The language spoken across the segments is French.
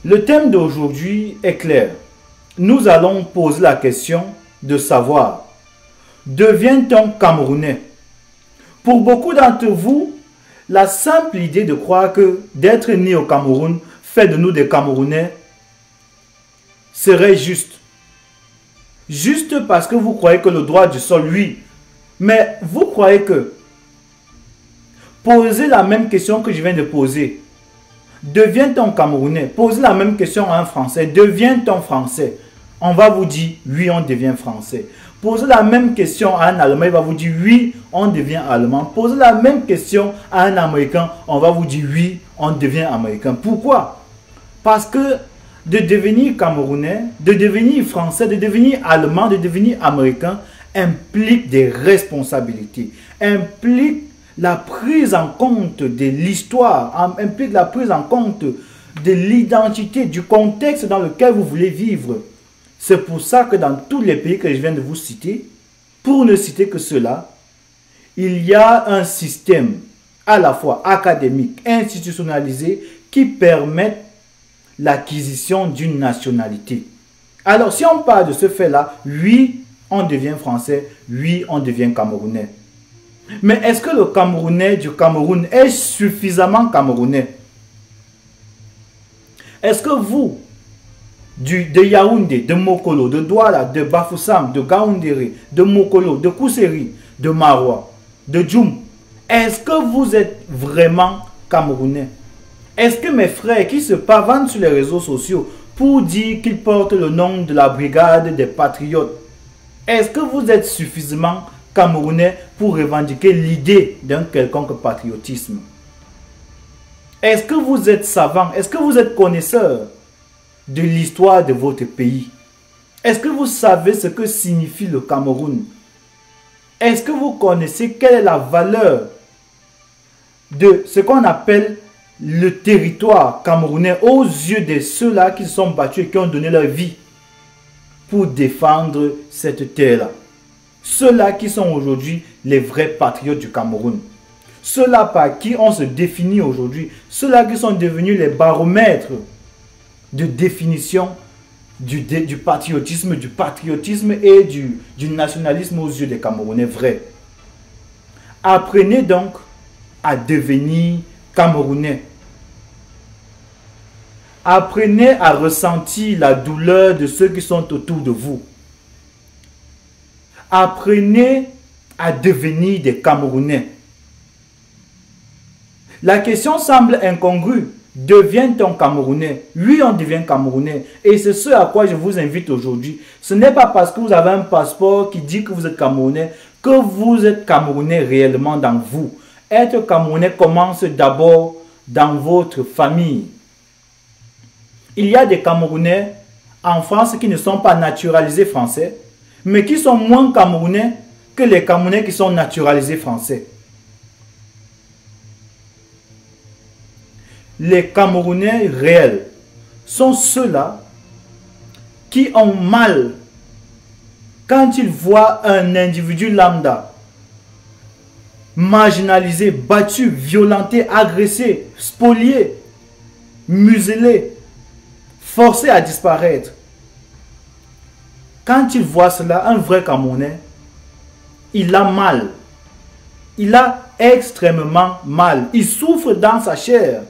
Le thème d'aujourd'hui est clair. Nous allons poser la question de savoir, devient-on Camerounais? Pour beaucoup d'entre vous, la simple idée de croire que d'être né au Cameroun fait de nous des Camerounais serait juste. Juste parce que vous croyez que le droit du sol, oui. Mais vous croyez que poser la même question que je viens de poser, devient-on Camerounais? Posez la même question à un Français, devient-on Français? On va vous dire, oui, on devient Français. Posez la même question à un Allemand, il va vous dire, oui, on devient Allemand. Posez la même question à un Américain, on va vous dire, oui, on devient Américain. Pourquoi? Parce que de devenir Camerounais, de devenir Français, de devenir Allemand, de devenir Américain, implique des responsabilités, implique la prise en compte de l'histoire, implique la prise en compte de l'identité, du contexte dans lequel vous voulez vivre. C'est pour ça que dans tous les pays que je viens de vous citer, pour ne citer que cela, il y a un système à la fois académique, institutionnalisé, qui permet l'acquisition d'une nationalité. Alors, si on parle de ce fait-là, oui, on devient français, oui, on devient camerounais. Mais est-ce que le Camerounais du Cameroun est suffisamment camerounais? Est-ce que vous, de Yaoundé, de Mokolo, de Douala, de Bafoussam, de Gaoundéré, de Mokolo, de Kousseri, de Maroua, de Djoum, est-ce que vous êtes vraiment camerounais? Est-ce que mes frères qui se pavanent sur les réseaux sociaux pour dire qu'ils portent le nom de la brigade des patriotes, est-ce que vous êtes suffisamment camerounais pour revendiquer l'idée d'un quelconque patriotisme? Est-ce que vous êtes savant? Est-ce que vous êtes connaisseur de l'histoire de votre pays? Est-ce que vous savez ce que signifie le Cameroun? Est-ce que vous connaissez quelle est la valeur de ce qu'on appelle le territoire camerounais aux yeux de ceux-là qui se sont battus et qui ont donné leur vie pour défendre cette terre-là? Ceux-là qui sont aujourd'hui les vrais patriotes du Cameroun. Ceux-là par qui on se définit aujourd'hui. Ceux-là qui sont devenus les baromètres de définition du patriotisme et du nationalisme aux yeux des Camerounais vrais. Apprenez donc à devenir Camerounais. Apprenez à ressentir la douleur de ceux qui sont autour de vous. Apprenez à devenir des Camerounais. La question semble incongrue. Devient-on Camerounais? Oui, on devient Camerounais. Et c'est ce à quoi je vous invite aujourd'hui. Ce n'est pas parce que vous avez un passeport qui dit que vous êtes Camerounais que vous êtes Camerounais réellement dans vous. Être Camerounais commence d'abord dans votre famille. Il y a des Camerounais en France qui ne sont pas naturalisés français, mais qui sont moins Camerounais que les Camerounais qui sont naturalisés français. Les Camerounais réels sont ceux-là qui ont mal quand ils voient un individu lambda marginalisé, battu, violenté, agressé, spolié, muselé, forcé à disparaître. Quand ils voient cela, un vrai Camerounais, il a mal. Il a extrêmement mal. Il souffre dans sa chair.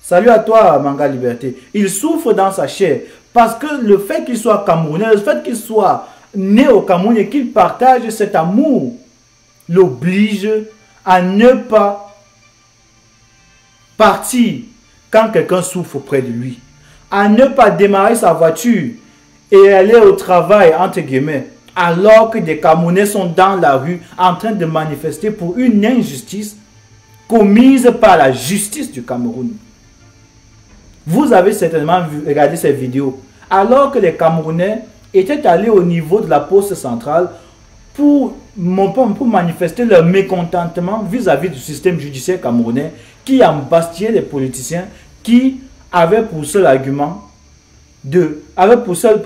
Salut à toi, Manga Liberté. Il souffre dans sa chair parce que le fait qu'il soit Camerounais, le fait qu'il soit né au Cameroun et qu'il partage cet amour, l'oblige à ne pas partir quand quelqu'un souffre près de lui, à ne pas démarrer sa voiture et aller au travail, entre guillemets, alors que des Camerounais sont dans la rue en train de manifester pour une injustice commise par la justice du Cameroun. Vous avez certainement regardé ces vidéos. Alors que les Camerounais étaient allés au niveau de la poste centrale pour manifester leur mécontentement vis-à-vis du système judiciaire camerounais qui embastillait les politiciens qui avaient pour seul argument pour seule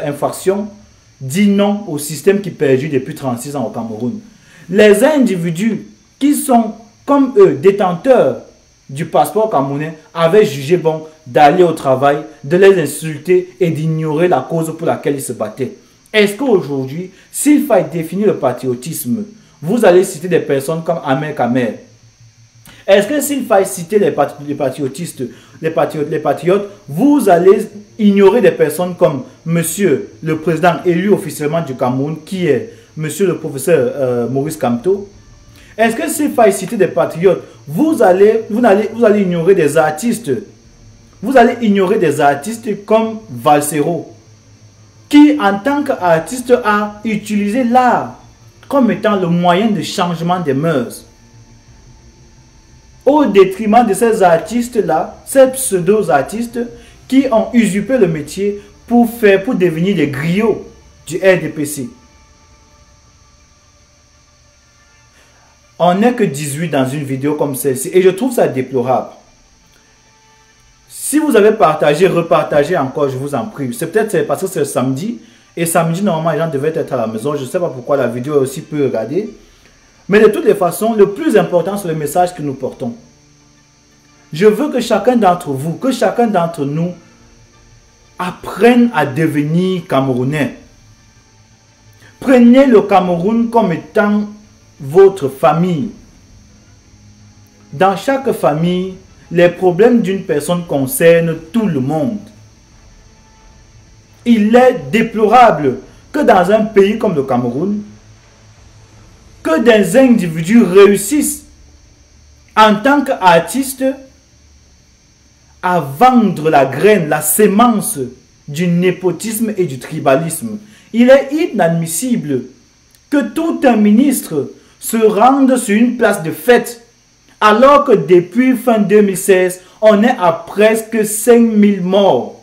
infraction dit non au système qui perdure depuis 36 ans au Cameroun. Les individus qui sont comme eux détenteurs du passeport camerounais avaient jugé bon d'aller au travail, de les insulter et d'ignorer la cause pour laquelle ils se battaient. Est-ce qu'aujourd'hui, s'il faille définir le patriotisme, vous allez citer des personnes comme Ahmed Kamer? Est-ce que s'il faille citer les patriotistes, les patriotes, vous allez ignorer des personnes comme Monsieur le président élu officiellement du Cameroun, qui est Monsieur le professeur Maurice Kamto? Est-ce que s'il faille citer des patriotes, vous allez ignorer des artistes? Vous allez ignorer des artistes comme Valsero, qui en tant qu'artiste a utilisé l'art comme étant le moyen de changement des mœurs, au détriment de ces artistes-là, ces pseudo-artistes qui ont usurpé le métier pour devenir des griots du RDPC. On n'est que 18 dans une vidéo comme celle-ci et je trouve ça déplorable. Si vous avez partagé, repartagez encore, je vous en prie. C'est peut-être parce que c'est samedi. Et samedi, normalement, les gens devaient être à la maison. Je ne sais pas pourquoi la vidéo est aussi peu regardée. Mais de toutes les façons, le plus important, c'est le message que nous portons. Je veux que chacun d'entre vous, que chacun d'entre nous apprenne à devenir Camerounais. Prenez le Cameroun comme étant votre famille. Dans chaque famille, les problèmes d'une personne concernent tout le monde. Il est déplorable que dans un pays comme le Cameroun, que des individus réussissent en tant qu'artistes à vendre la graine, la sémence du népotisme et du tribalisme. Il est inadmissible que tout un ministre se rende sur une place de fête alors que depuis fin 2016, on est à presque 5000 morts.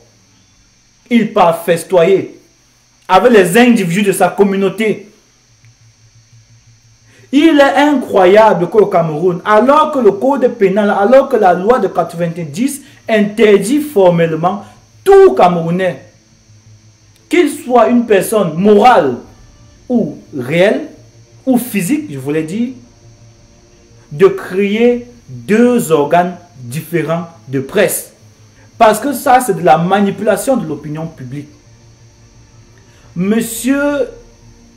Il part festoyer avec les individus de sa communauté. Il est incroyable qu'au Cameroun, alors que le code pénal, alors que la loi de 90 interdit formellement tout Camerounais, qu'il soit une personne morale ou réelle, ou physique, je voulais dire, de créer deux organes différents de presse. Parce que ça, c'est de la manipulation de l'opinion publique. Monsieur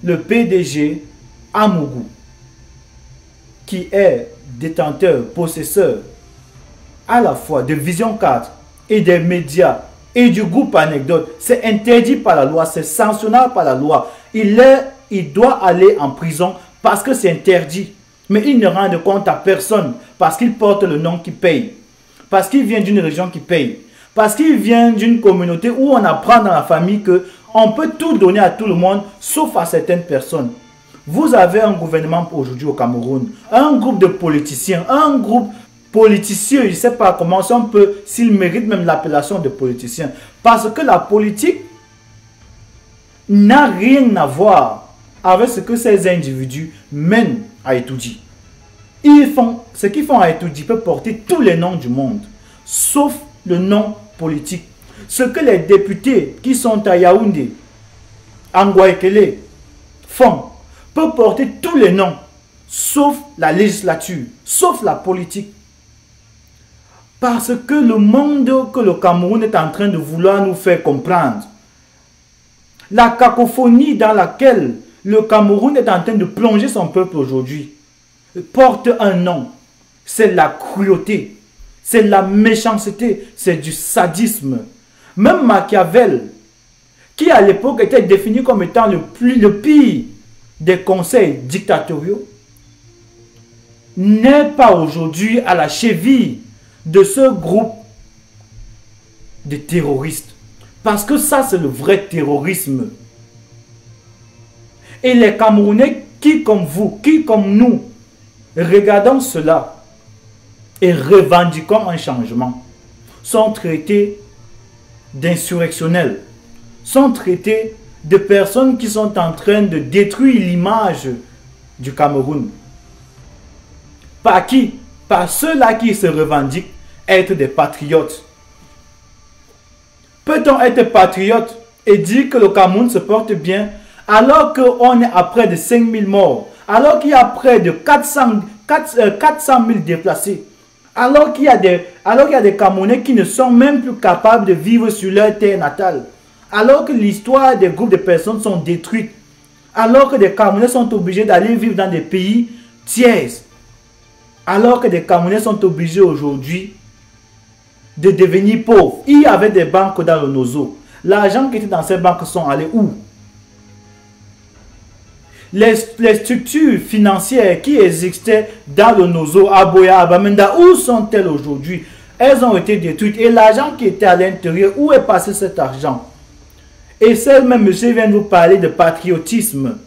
le PDG Amougou, qui est détenteur, possesseur à la fois de Vision 4 et des médias et du groupe Anecdote, c'est interdit par la loi, c'est sanctionnable par la loi. Il doit aller en prison parce que c'est interdit. Mais il ne rend compte à personne parce qu'il porte le nom qui paye. Parce qu'il vient d'une région qui paye. Parce qu'il vient d'une communauté où on apprend dans la famille qu'on peut tout donner à tout le monde sauf à certaines personnes. Vous avez un gouvernement aujourd'hui au Cameroun, un groupe de politiciens, un groupe politicien, je ne sais pas comment on peut, s'il mérite même l'appellation de politicien. Parce que la politique n'a rien à voir avec ce que ces individus mènent à Etoudi. Ce qu'ils font à Etoudi peut porter tous les noms du monde, sauf le nom politique. Ce que les députés qui sont à Yaoundé, à Ngouaekele, font, peut porter tous les noms, sauf la législature, sauf la politique. Parce que le monde que le Cameroun est en train de vouloir nous faire comprendre, la cacophonie dans laquelle le Cameroun est en train de plonger son peuple aujourd'hui, porte un nom. C'est la cruauté, c'est la méchanceté, c'est du sadisme. Même Machiavel, qui à l'époque était défini comme étant le pire des conseils dictatoriaux, n'est pas aujourd'hui à la cheville de ce groupe de terroristes. Parce que ça, c'est le vrai terrorisme. Et les Camerounais qui, comme vous, qui, comme nous, regardons cela et revendiquons un changement, sont traités d'insurrectionnels, sont traités de personnes qui sont en train de détruire l'image du Cameroun. Par qui? Par ceux-là qui se revendiquent être des patriotes. Peut-on être patriote et dire que le Cameroun se porte bien alors qu'on est à près de 5000 morts, alors qu'il y a près de 400 000 déplacés, Alors qu'il y a des Camerounais qui ne sont même plus capables de vivre sur leur terre natale. Alors que l'histoire des groupes de personnes sont détruites. Alors que des Camerounais sont obligés d'aller vivre dans des pays tiers. Alors que des Camerounais sont obligés aujourd'hui de devenir pauvres. Il y avait des banques dans le Nozo. L'argent qui était dans ces banques sont allés où? Les structures financières qui existaient dans le Nozo, à Boya, à Bamenda, où sont-elles aujourd'hui? Elles ont été détruites. Et l'argent qui était à l'intérieur, où est passé cet argent? Et ce même monsieur vient nous parler de patriotisme.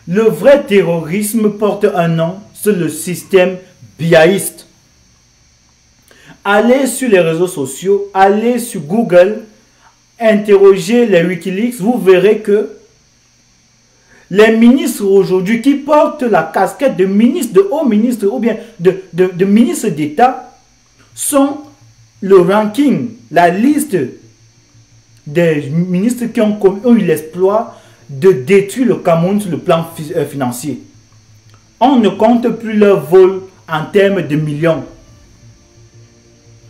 Le vrai terrorisme porte un nom, c'est le système biaïste. Allez sur les réseaux sociaux, allez sur Google, interrogez les Wikileaks, vous verrez que les ministres aujourd'hui qui portent la casquette de ministre, de haut ministre ou bien de ministre d'État sont le ranking, la liste des ministres qui ont eu l'exploit de détruire le Cameroun sur le plan financier. On ne compte plus leurs vols en termes de millions.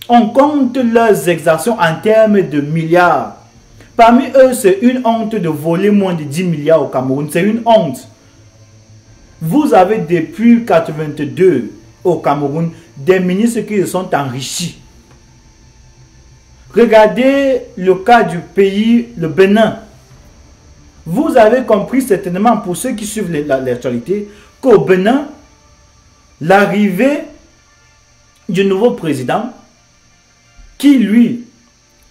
On compte leurs exactions en termes de milliards. Parmi eux, c'est une honte de voler moins de 10 milliards au Cameroun. C'est une honte. Vous avez depuis 1982 au Cameroun des ministres qui se sont enrichis. Regardez le cas du pays, le Bénin. Vous avez compris certainement, pour ceux qui suivent l'actualité, qu'au Bénin, l'arrivée du nouveau président, qui lui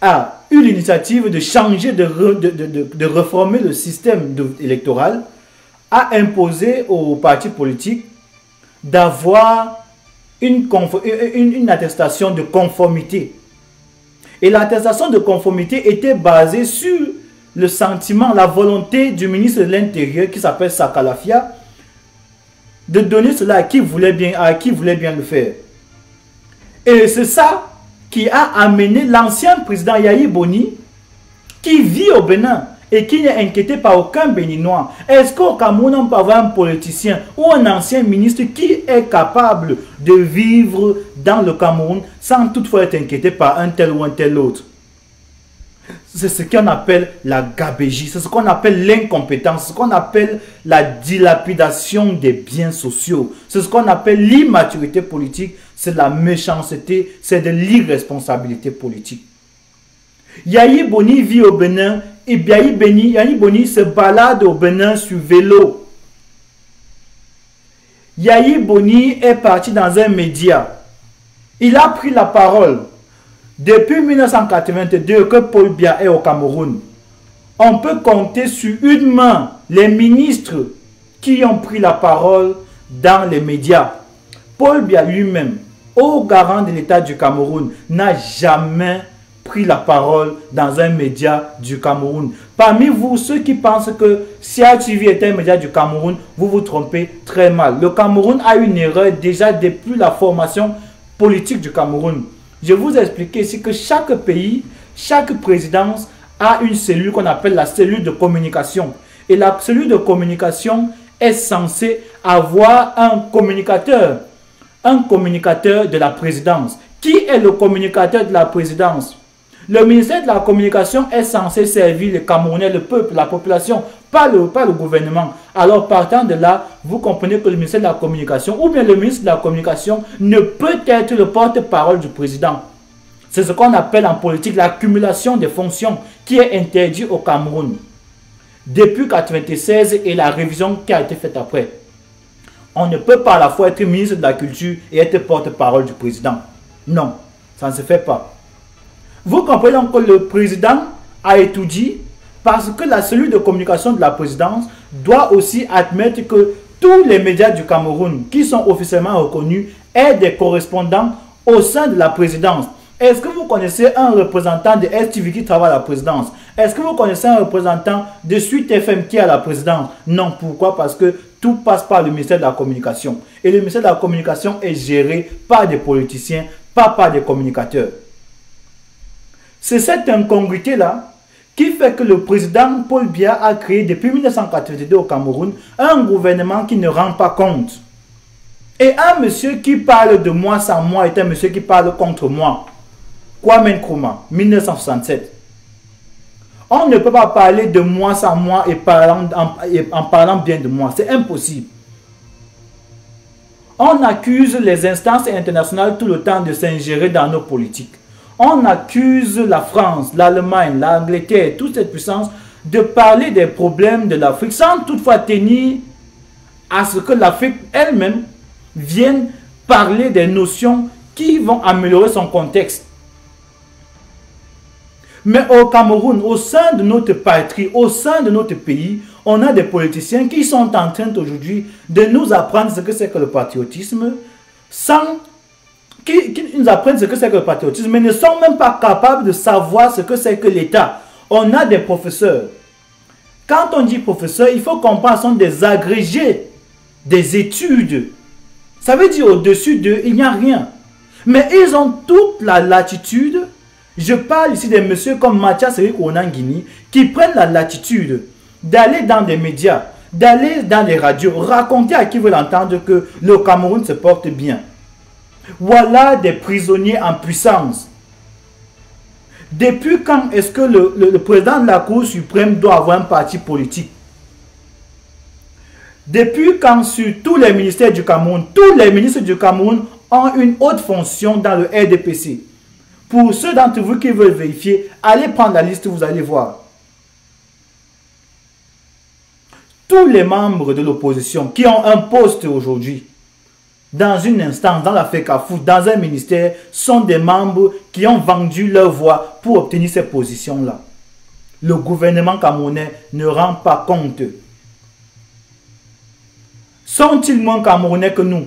a eu l'initiative de changer, de réformer le système électoral, a imposé aux partis politiques d'avoir une attestation de conformité. Et l'attestation de conformité était basée sur le sentiment, la volonté du ministre de l'Intérieur qui s'appelle Sakalafia de donner cela à qui voulait bien le faire. Et c'est ça qui a amené l'ancien président Yahi Boni, qui vit au Bénin et qui n'est inquiété par aucun Béninois. Est-ce qu'au Cameroun, on peut avoir un politicien ou un ancien ministre qui est capable de vivre dans le Cameroun sans toutefois être inquiété par un tel ou un tel autre? C'est ce qu'on appelle la gabégie, c'est ce qu'on appelle l'incompétence, ce qu'on appelle la dilapidation des biens sociaux, c'est ce qu'on appelle l'immaturité politique, c'est la méchanceté, c'est de l'irresponsabilité politique. Yahi Boni vit au Bénin et Yahi Boni se balade au Bénin sur vélo. Yahi Boni est parti dans un média. Il a pris la parole. Depuis 1982 que Paul Biya est au Cameroun, on peut compter sur une main les ministres qui ont pris la parole dans les médias. Paul Biya lui-même, au garant de l'État du Cameroun, n'a jamais pris la parole dans un média du Cameroun. Parmi vous, ceux qui pensent que CIATV est un média du Cameroun, vous vous trompez très mal. Le Cameroun a une erreur déjà depuis la formation politique du Cameroun. Je vous ai expliqué ici que chaque pays, chaque présidence a une cellule qu'on appelle la cellule de communication. Et la cellule de communication est censée avoir un communicateur de la présidence. Qui est le communicateur de la présidence? Le ministère de la communication est censé servir les Camerounais, le peuple, la population, pas le gouvernement. Alors partant de là, vous comprenez que le ministère de la communication ou bien le ministre de la communication ne peut être le porte-parole du président. C'est ce qu'on appelle en politique l'accumulation des fonctions qui est interdit au Cameroun. Depuis 1996 et la révision qui a été faite après. On ne peut pas à la fois être ministre de la culture et être porte-parole du président. Non, ça ne se fait pas. Vous comprenez donc que le président a étudié parce que la cellule de communication de la présidence doit aussi admettre que tous les médias du Cameroun qui sont officiellement reconnus aient des correspondants au sein de la présidence. Est-ce que vous connaissez un représentant de STV qui travaille à la présidence? Est-ce que vous connaissez un représentant de Suite FM qui est à la présidence? Non, pourquoi? Parce que tout passe par le ministère de la communication. Et le ministère de la communication est géré par des politiciens, pas par des communicateurs. C'est cette incongruité-là qui fait que le président Paul Biya a créé depuis 1982 au Cameroun un gouvernement qui ne rend pas compte. Et un monsieur qui parle de moi sans moi est un monsieur qui parle contre moi. Kwame Nkrumah, 1967. On ne peut pas parler de moi sans moi et en parlant bien de moi. C'est impossible. On accuse les instances internationales tout le temps de s'ingérer dans nos politiques. On accuse la France, l'Allemagne, l'Angleterre, toute cette puissance de parler des problèmes de l'Afrique sans toutefois tenir à ce que l'Afrique elle-même vienne parler des notions qui vont améliorer son contexte. Mais au Cameroun, au sein de notre patrie, au sein de notre pays, on a des politiciens qui sont en train aujourd'hui de nous apprendre ce que c'est que le patriotisme, qui nous apprennent ce que c'est que le patriotisme, mais ne sont même pas capables de savoir ce que c'est que l'État. On a des professeurs. Quand on dit professeurs, il faut comprendre, ce sont des agrégés des études. Ça veut dire au-dessus d'eux, il n'y a rien. Mais ils ont toute la latitude. Je parle ici des messieurs comme Mathias Eric Onanguini qui prennent la latitude d'aller dans des médias, d'aller dans les radios, raconter à qui veut l'entendre que le Cameroun se porte bien. Voilà des prisonniers en puissance. Depuis quand est-ce que le président de la Cour suprême doit avoir un parti politique? Depuis quand sur tous les ministères du Cameroun, tous les ministres du Cameroun ont une haute fonction dans le RDPC. Pour ceux d'entre vous qui veulent vérifier, allez prendre la liste, vous allez voir. Tous les membres de l'opposition qui ont un poste aujourd'hui, dans une instance, dans la FECAFOOT, dans un ministère, sont des membres qui ont vendu leur voix pour obtenir ces positions-là. Le gouvernement camerounais ne rend pas compte. Sont-ils moins camerounais que nous?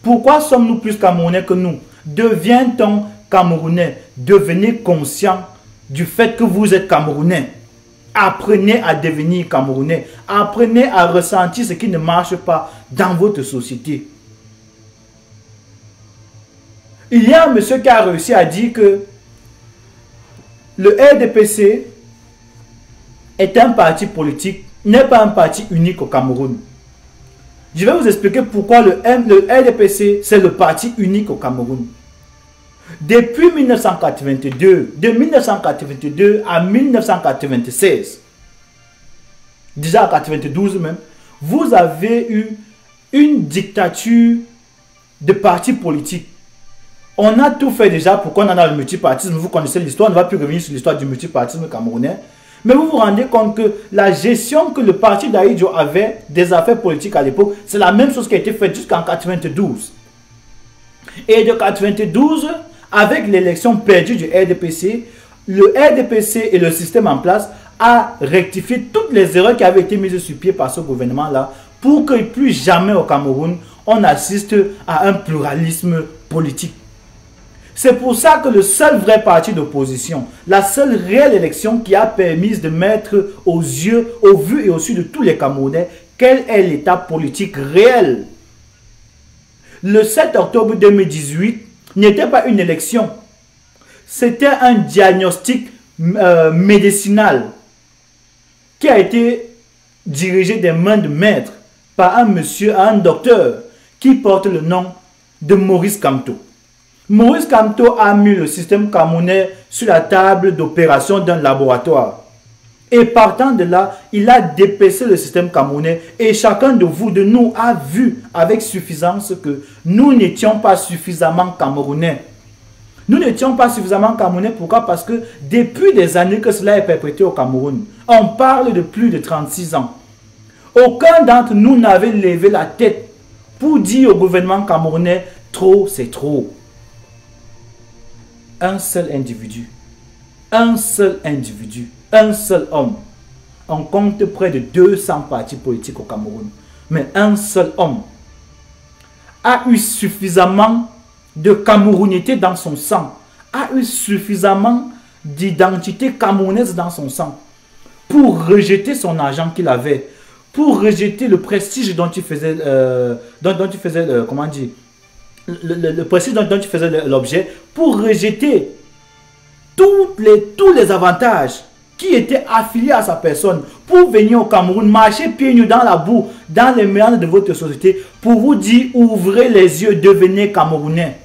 Pourquoi sommes-nous plus camerounais que nous? Devient-on camerounais? Devenez conscient du fait que vous êtes camerounais. Apprenez à devenir camerounais. Apprenez à ressentir ce qui ne marche pas dans votre société. Il y a un monsieur qui a réussi à dire que le RDPC est un parti politique, n'est pas un parti unique au Cameroun. Je vais vous expliquer pourquoi le RDPC, c'est le parti unique au Cameroun. Depuis 1982, de 1982 à 1996, déjà à 1992 même, vous avez eu une dictature de partis politiques. On a tout fait déjà pour qu'on en a le multipartisme. Vous connaissez l'histoire, on ne va plus revenir sur l'histoire du multipartisme camerounais. Mais vous vous rendez compte que la gestion que le parti d'Ahidjo avait des affaires politiques à l'époque, c'est la même chose qui a été faite jusqu'en 1992. Et de 1992, avec l'élection perdue du RDPC, le RDPC et le système en place a rectifié toutes les erreurs qui avaient été mises sur pied par ce gouvernement-là pour que plus jamais au Cameroun, on assiste à un pluralisme politique. C'est pour ça que le seul vrai parti d'opposition, la seule réelle élection qui a permis de mettre aux yeux, au vu et au su de tous les Camerounais, quel est l'état politique réel. Le 7 octobre 2018 n'était pas une élection. C'était un diagnostic médicinal qui a été dirigé des mains de maître par un monsieur, un docteur qui porte le nom de Maurice Kamto. Maurice Kamto a mis le système camerounais sur la table d'opération d'un laboratoire. Et partant de là, il a dépaissé le système camerounais. Et chacun de vous, de nous, a vu avec suffisance que nous n'étions pas suffisamment camerounais. Nous n'étions pas suffisamment camerounais. Pourquoi? Parce que depuis des années que cela est perpétré au Cameroun, on parle de plus de 36 ans. Aucun d'entre nous n'avait levé la tête pour dire au gouvernement camerounais, trop c'est trop. Un seul individu, un seul homme. On compte près de 200 partis politiques au Cameroun. Mais un seul homme a eu suffisamment de camerounité dans son sang, a eu suffisamment d'identité camerounaise dans son sang pour rejeter son argent qu'il avait, pour rejeter le prestige dont il faisait, comment dire, le prestige dont il faisait l'objet, pour rejeter tous les avantages qui étaient affiliés à sa personne, pour venir au Cameroun, marcher pieds nus dans la boue, dans les méandres de votre société, pour vous dire, ouvrez les yeux, devenez Camerounais.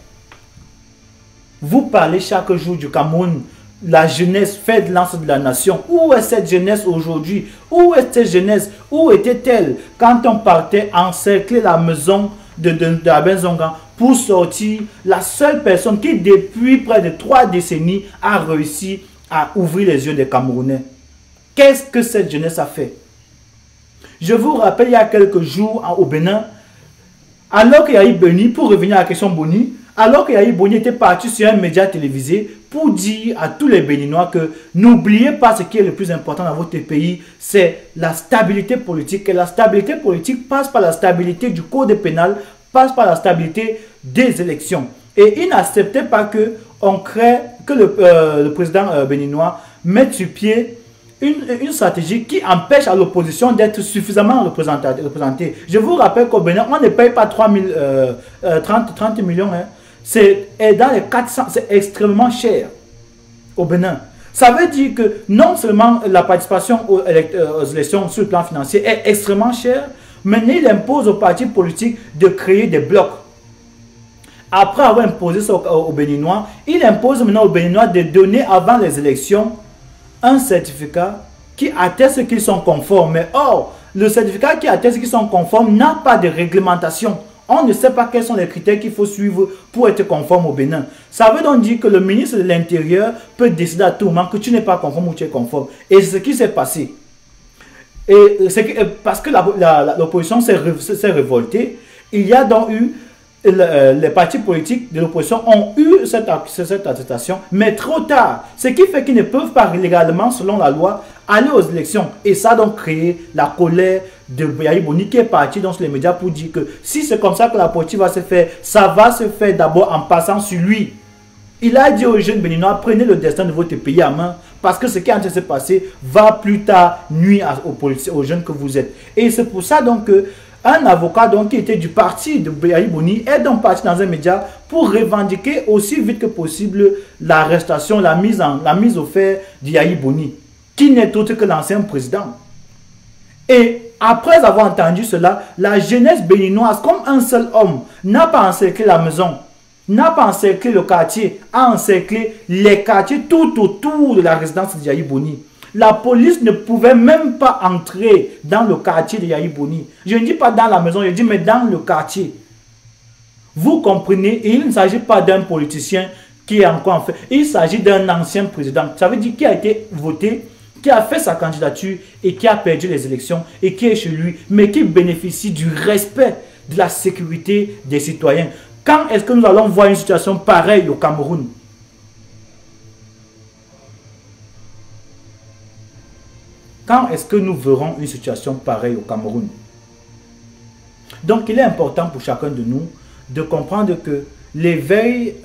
Vous parlez chaque jour du Cameroun, la jeunesse fait de l'ance de la nation. Où est cette jeunesse aujourd'hui? Où est cette jeunesse? Où était-elle quand on partait encercler la maison de Abenzonga pour sortir? La seule personne qui, depuis près de 3 décennies, a réussi à ouvrir les yeux des Camerounais. Qu'est-ce que cette jeunesse a fait? Je vous rappelle, il y a quelques jours au Bénin, alors qu'il y a eu Boni, pour revenir à la question Boni, alors qu'il y a eu Boni était parti sur un média télévisé pour dire à tous les Béninois que n'oubliez pas ce qui est le plus important dans votre pays, c'est la stabilité politique. Et la stabilité politique passe par la stabilité du code pénal, passe par la stabilité des élections. Et il n'acceptait pas que le président béninois mette sur pied une stratégie qui empêche à l'opposition d'être suffisamment représentée. Je vous rappelle qu'au Bénin, on ne paye pas 30 millions. Hein. C'est dans les 400, c'est extrêmement cher au Bénin. Ça veut dire que non seulement la participation aux élections sur le plan financier est extrêmement chère, mais il impose aux partis politiques de créer des blocs. Après avoir imposé ça aux Béninois, il impose maintenant aux Béninois de donner avant les élections un certificat qui atteste qu'ils sont conformes. Mais or, le certificat qui atteste qu'ils sont conformes n'a pas de réglementation. On ne sait pas quels sont les critères qu'il faut suivre pour être conforme au Bénin. Ça veut donc dire que le ministre de l'Intérieur peut décider à tout moment que tu n'es pas conforme ou tu es conforme. Et c'est ce qui s'est passé. Et parce que l'opposition s'est révoltée, il y a donc eu les partis politiques de l'opposition ont eu cette attestation, mais trop tard. Ce qui fait qu'ils ne peuvent pas légalement, selon la loi, aller aux élections. Et ça a donc créé la colère de Yahya Boni qui est parti dans les médias pour dire que si c'est comme ça que la politique va se faire, ça va se faire d'abord en passant sur lui. Il a dit aux jeunes béninois, prenez le destin de votre pays en main, parce que ce qui est en train de se passer va plus tard nuire aux jeunes que vous êtes. Et c'est pour ça donc que un avocat donc, qui était du parti de Yahya Boni est donc parti dans un média pour revendiquer aussi vite que possible l'arrestation, la mise au fait de Yahya Boni, qui n'est autre que l'ancien président. Et après avoir entendu cela, la jeunesse béninoise, comme un seul homme, n'a pas encerclé la maison, n'a pas encerclé le quartier, a encerclé les quartiers tout autour de la résidence de Yahya Boni. La police ne pouvait même pas entrer dans le quartier de Yahya Boni. Je ne dis pas dans la maison, je dis mais dans le quartier. Vous comprenez, et il ne s'agit pas d'un politicien qui est encore en fait. Il s'agit d'un ancien président. Ça veut dire qui a été voté, qui a fait sa candidature et qui a perdu les élections et qui est chez lui, mais qui bénéficie du respect de la sécurité des citoyens. Quand est-ce que nous allons voir une situation pareille au Cameroun? Quand est-ce que nous verrons une situation pareille au Cameroun? Donc, il est important pour chacun de nous de comprendre que l'éveil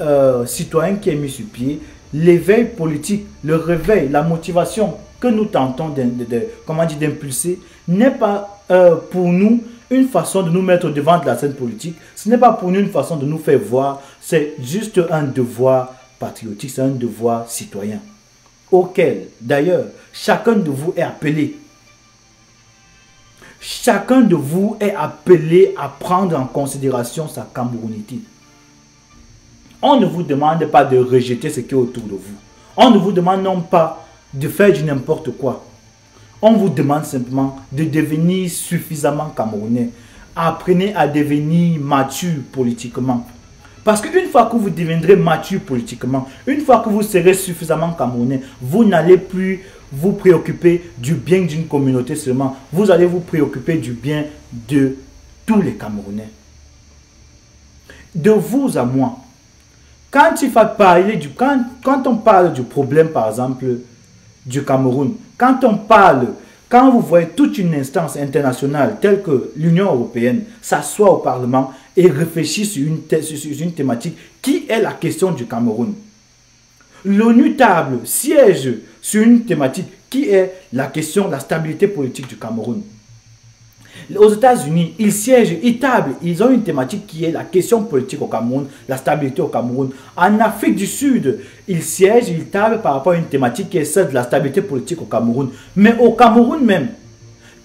citoyen qui est mis sur pied, l'éveil politique, le réveil, la motivation que nous tentons d'impulser n'est pas pour nous une façon de nous mettre devant de la scène politique. Ce n'est pas pour nous une façon de nous faire voir. C'est juste un devoir patriotique, c'est un devoir citoyen, auquel, d'ailleurs, chacun de vous est appelé. Chacun de vous est appelé à prendre en considération sa camerounité. On ne vous demande pas de rejeter ce qui est autour de vous. On ne vous demande non pas de faire du n'importe quoi. On vous demande simplement de devenir suffisamment camerounais. Apprenez à devenir mature politiquement. Parce qu'une fois que vous deviendrez mature politiquement, une fois que vous serez suffisamment camerounais, vous n'allez plus vous préoccuper du bien d'une communauté seulement. Vous allez vous préoccuper du bien de tous les Camerounais. De vous à moi. Quand on parle du problème, par exemple, du Cameroun, quand vous voyez toute une instance internationale telle que l'Union européenne s'assoit au Parlement et réfléchit sur une thématique qui est la question du Cameroun. L'ONU table, siège sur une thématique qui est la question de la stabilité politique du Cameroun. Aux États-Unis, ils siègent, ils tablent, ils ont une thématique qui est la question politique au Cameroun, la stabilité au Cameroun. En Afrique du Sud, ils siègent, ils tablent par rapport à une thématique qui est celle de la stabilité politique au Cameroun. Mais au Cameroun même,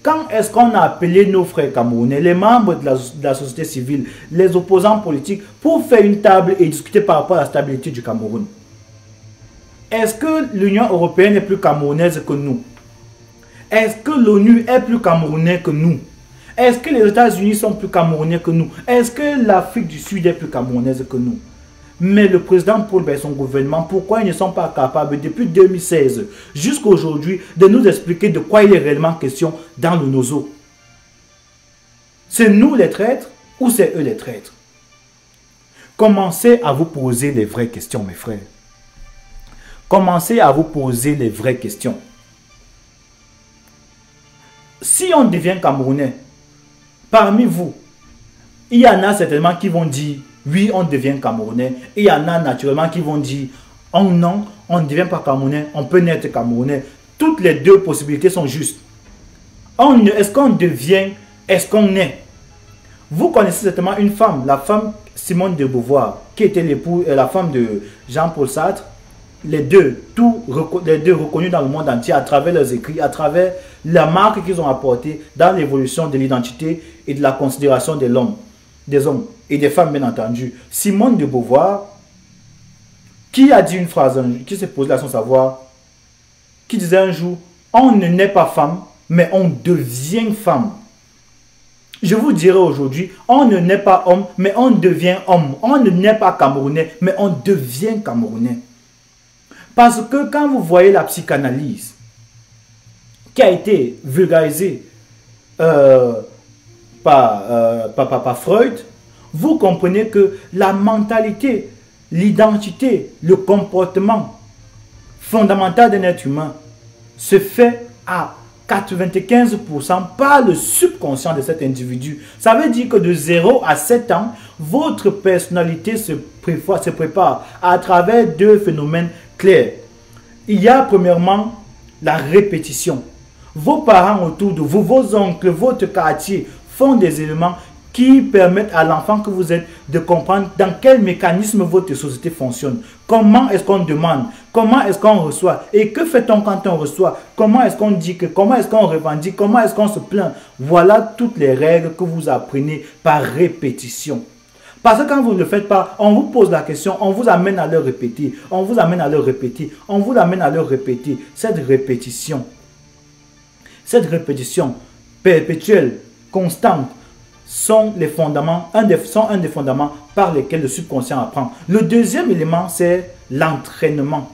Quand est-ce qu'on a appelé nos frères camerounais, les membres de la société civile, les opposants politiques, pour faire une table et discuter par rapport à la stabilité du Cameroun? Est-ce que l'Union européenne est plus camerounaise que nous? Est-ce que l'ONU est plus camerounais que nous? Est-ce que les États-Unis sont plus camerounais que nous? Est-ce que l'Afrique du Sud est plus camerounaise que nous? Mais le président Paul Biya et son gouvernement, pourquoi ils ne sont pas capables, depuis 2016 jusqu'à aujourd'hui, de nous expliquer de quoi il est réellement question dans le Nozo? C'est nous les traîtres ou c'est eux les traîtres? Commencez à vous poser les vraies questions, mes frères. Commencez à vous poser les vraies questions. Si on devient Camerounais, parmi vous, il y en a certainement qui vont dire oui, on devient Camerounais. Et il y en a naturellement qui vont dire oh non, on ne devient pas Camerounais, on peut naître Camerounais. Toutes les deux possibilités sont justes. Est-ce qu'on devient, est-ce qu'on naît? Vous connaissez certainement une femme, la femme Simone de Beauvoir, qui était la femme de Jean-Paul Sartre. Les deux reconnus dans le monde entier à travers leurs écrits, à travers la marque qu'ils ont apportée dans l'évolution de l'identité et de la considération de l'homme, des hommes et des femmes bien entendu. Simone de Beauvoir, qui a dit une phrase, qui s'est posé la question de savoir, qui disait un jour, on ne naît pas femme, mais on devient femme. Je vous dirai aujourd'hui, on ne naît pas homme, mais on devient homme. On ne naît pas Camerounais, mais on devient Camerounais. Parce que quand vous voyez la psychanalyse qui a été vulgarisée par Freud, vous comprenez que la mentalité, l'identité, le comportement fondamental d'un être humain se fait à 95% par le subconscient de cet individu. Ça veut dire que de 0 à 7 ans, votre personnalité se prépare à travers deux phénomènes clairs. Il y a premièrement la répétition. Vos parents autour de vous, vos oncles, votre quartier font des éléments qui permettent à l'enfant que vous êtes de comprendre dans quel mécanisme votre société fonctionne. Comment est-ce qu'on demande? Comment est-ce qu'on reçoit? Et que fait-on quand on reçoit? Comment est-ce qu'on dit que? Comment est-ce qu'on revendique? Comment est-ce qu'on se plaint? Voilà toutes les règles que vous apprenez par répétition. Parce que quand vous ne le faites pas, on vous pose la question, on vous amène à le répéter, on vous amène à le répéter, on vous amène à le répéter. Cette répétition perpétuelle, constante, sont les fondaments, sont un des fondaments par lesquels le subconscient apprend. Le deuxième élément, c'est l'entraînement.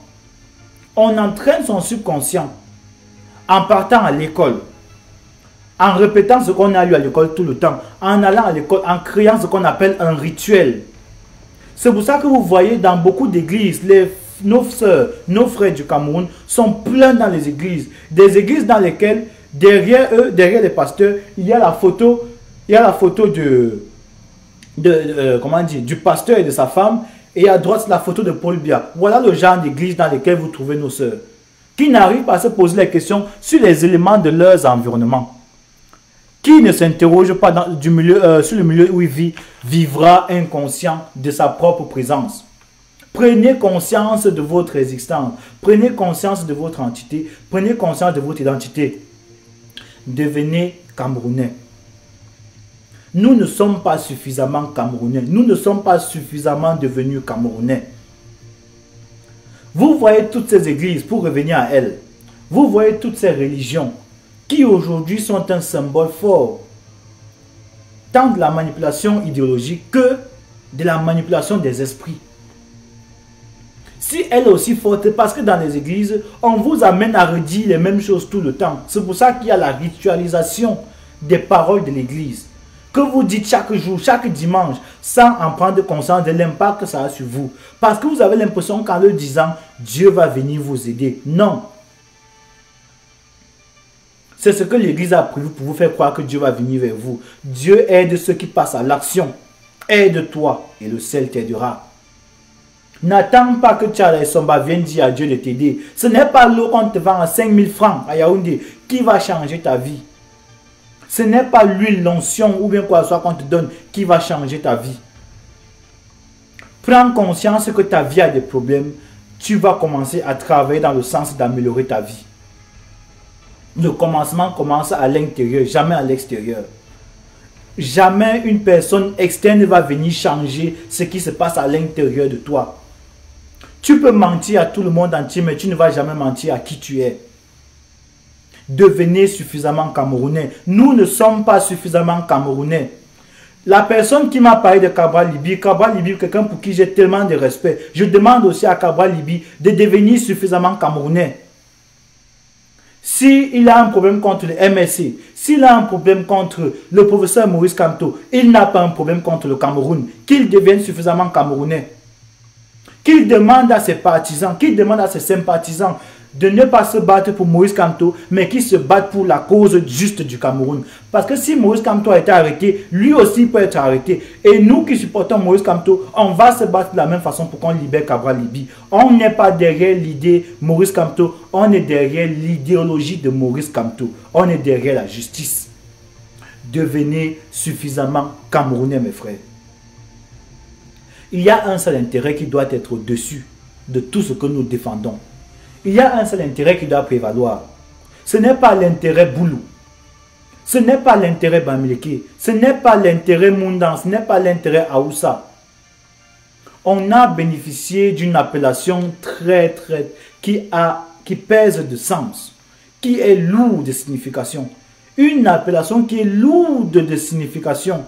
On entraîne son subconscient en partant à l'école, en répétant ce qu'on a lu à l'école tout le temps, en allant à l'école, en créant ce qu'on appelle un rituel. C'est pour ça que vous voyez dans beaucoup d'églises, nos sœurs, nos frères du Cameroun sont pleins dans les églises. Des églises dans lesquelles, derrière eux, derrière les pasteurs, il y a la photo du pasteur et de sa femme, et à droite la photo de Paul Biya. Voilà le genre d'église dans lesquelles vous trouvez nos sœurs, qui n'arrivent pas à se poser les questions sur les éléments de leurs environnements, qui ne s'interrogent pas sur le milieu où il vivra inconscient de sa propre présence. Prenez conscience de votre existence, prenez conscience de votre entité, prenez conscience de votre identité. Devenez Camerounais. Nous ne sommes pas suffisamment Camerounais. Nous ne sommes pas suffisamment devenus Camerounais. Vous voyez toutes ces églises, pour revenir à elles, vous voyez toutes ces religions qui aujourd'hui sont un symbole fort, tant de la manipulation idéologique que de la manipulation des esprits. Si elle est aussi forte, parce que dans les églises, on vous amène à redire les mêmes choses tout le temps. C'est pour ça qu'il y a la ritualisation des paroles de l'église, que vous dites chaque jour, chaque dimanche, sans en prendre conscience de l'impact que ça a sur vous. Parce que vous avez l'impression qu'en le disant, Dieu va venir vous aider. Non. C'est ce que l'église a prévu pour vous faire croire que Dieu va venir vers vous. Dieu aide ceux qui passent à l'action. Aide-toi et le ciel t'aidera. N'attends pas que Tchara et Somba viennent dire à Dieu de t'aider. Ce n'est pas l'eau qu'on te vend à 5000 francs à Yaoundé qui va changer ta vie. Ce n'est pas l'huile, l'onction ou bien quoi que ce soit qu'on te donne qui va changer ta vie. Prends conscience que ta vie a des problèmes. Tu vas commencer à travailler dans le sens d'améliorer ta vie. Le commencement commence à l'intérieur, jamais à l'extérieur. Jamais une personne externe va venir changer ce qui se passe à l'intérieur de toi. Tu peux mentir à tout le monde entier, mais tu ne vas jamais mentir à qui tu es. Devenez suffisamment camerounais. Nous ne sommes pas suffisamment camerounais. La personne qui m'a parlé de Cabral Libye, quelqu'un pour qui j'ai tellement de respect. Je demande aussi à Cabral Libye de devenir suffisamment camerounais. S'il a un problème contre le MSC, s'il a un problème contre le professeur Maurice Kamto, il n'a pas un problème contre le Cameroun. Qu'il devienne suffisamment camerounais. Qu'il demande à ses partisans, qu'il demande à ses sympathisants de ne pas se battre pour Maurice Kamto, mais qu'ils se battent pour la cause juste du Cameroun. Parce que si Maurice Kamto a été arrêté, lui aussi peut être arrêté. Et nous qui supportons Maurice Kamto, on va se battre de la même façon pour qu'on libère Cabral Libye. On n'est pas derrière l'idée Maurice Kamto, on est derrière l'idéologie de Maurice Kamto. On est derrière la justice. Devenez suffisamment camerounais, mes frères. Il y a un seul intérêt qui doit être au-dessus de tout ce que nous défendons. Il y a un seul intérêt qui doit prévaloir. Ce n'est pas l'intérêt Boulou. Ce n'est pas l'intérêt Bamileke. Ce n'est pas l'intérêt Mundan. Ce n'est pas l'intérêt Aoussa. On a bénéficié d'une appellation qui pèse de sens, qui est lourde de signification. Une appellation qui est lourde de signification.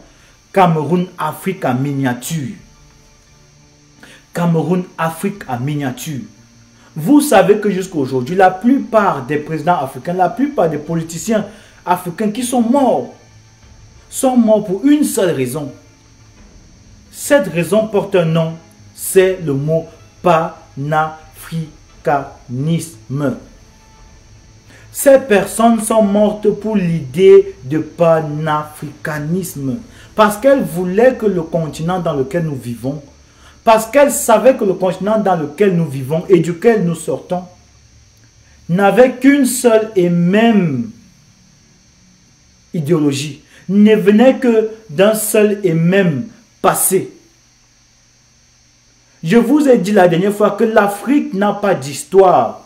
Cameroun, Afrique en miniature. Cameroun, Afrique en miniature. Vous savez que jusqu'à aujourd'hui, la plupart des présidents africains, la plupart des politiciens africains qui sont morts pour une seule raison. Cette raison porte un nom, c'est le mot panafricanisme. Ces personnes sont mortes pour l'idée de panafricanisme. Parce qu'elles voulaient que le continent dans lequel nous vivons, parce qu'elles savaient que le continent dans lequel nous vivons et duquel nous sortons n'avait qu'une seule et même idéologie, ne venait que d'un seul et même passé. Je vous ai dit la dernière fois que l'Afrique n'a pas d'histoire.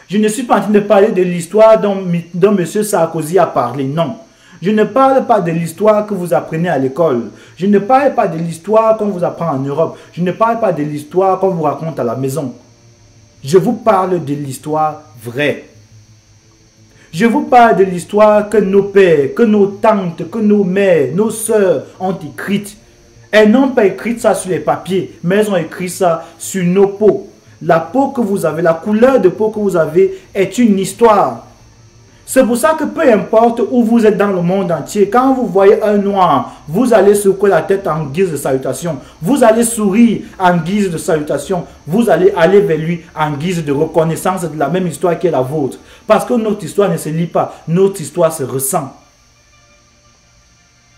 Je ne suis pas en train de parler de l'histoire dont M. Sarkozy a parlé, non. Je ne parle pas de l'histoire que vous apprenez à l'école. Je ne parle pas de l'histoire qu'on vous apprend en Europe. Je ne parle pas de l'histoire qu'on vous raconte à la maison. Je vous parle de l'histoire vraie. Je vous parle de l'histoire que nos pères, que nos tantes, que nos mères, nos sœurs ont écrite. Elles n'ont pas écrit ça sur les papiers, mais elles ont écrit ça sur nos peaux. La peau que vous avez, la couleur de peau que vous avez est une histoire. C'est pour ça que peu importe où vous êtes dans le monde entier, quand vous voyez un noir, vous allez secouer la tête en guise de salutation. Vous allez sourire en guise de salutation. Vous allez aller vers lui en guise de reconnaissance de la même histoire qui est la vôtre. Parce que notre histoire ne se lit pas, notre histoire se ressent.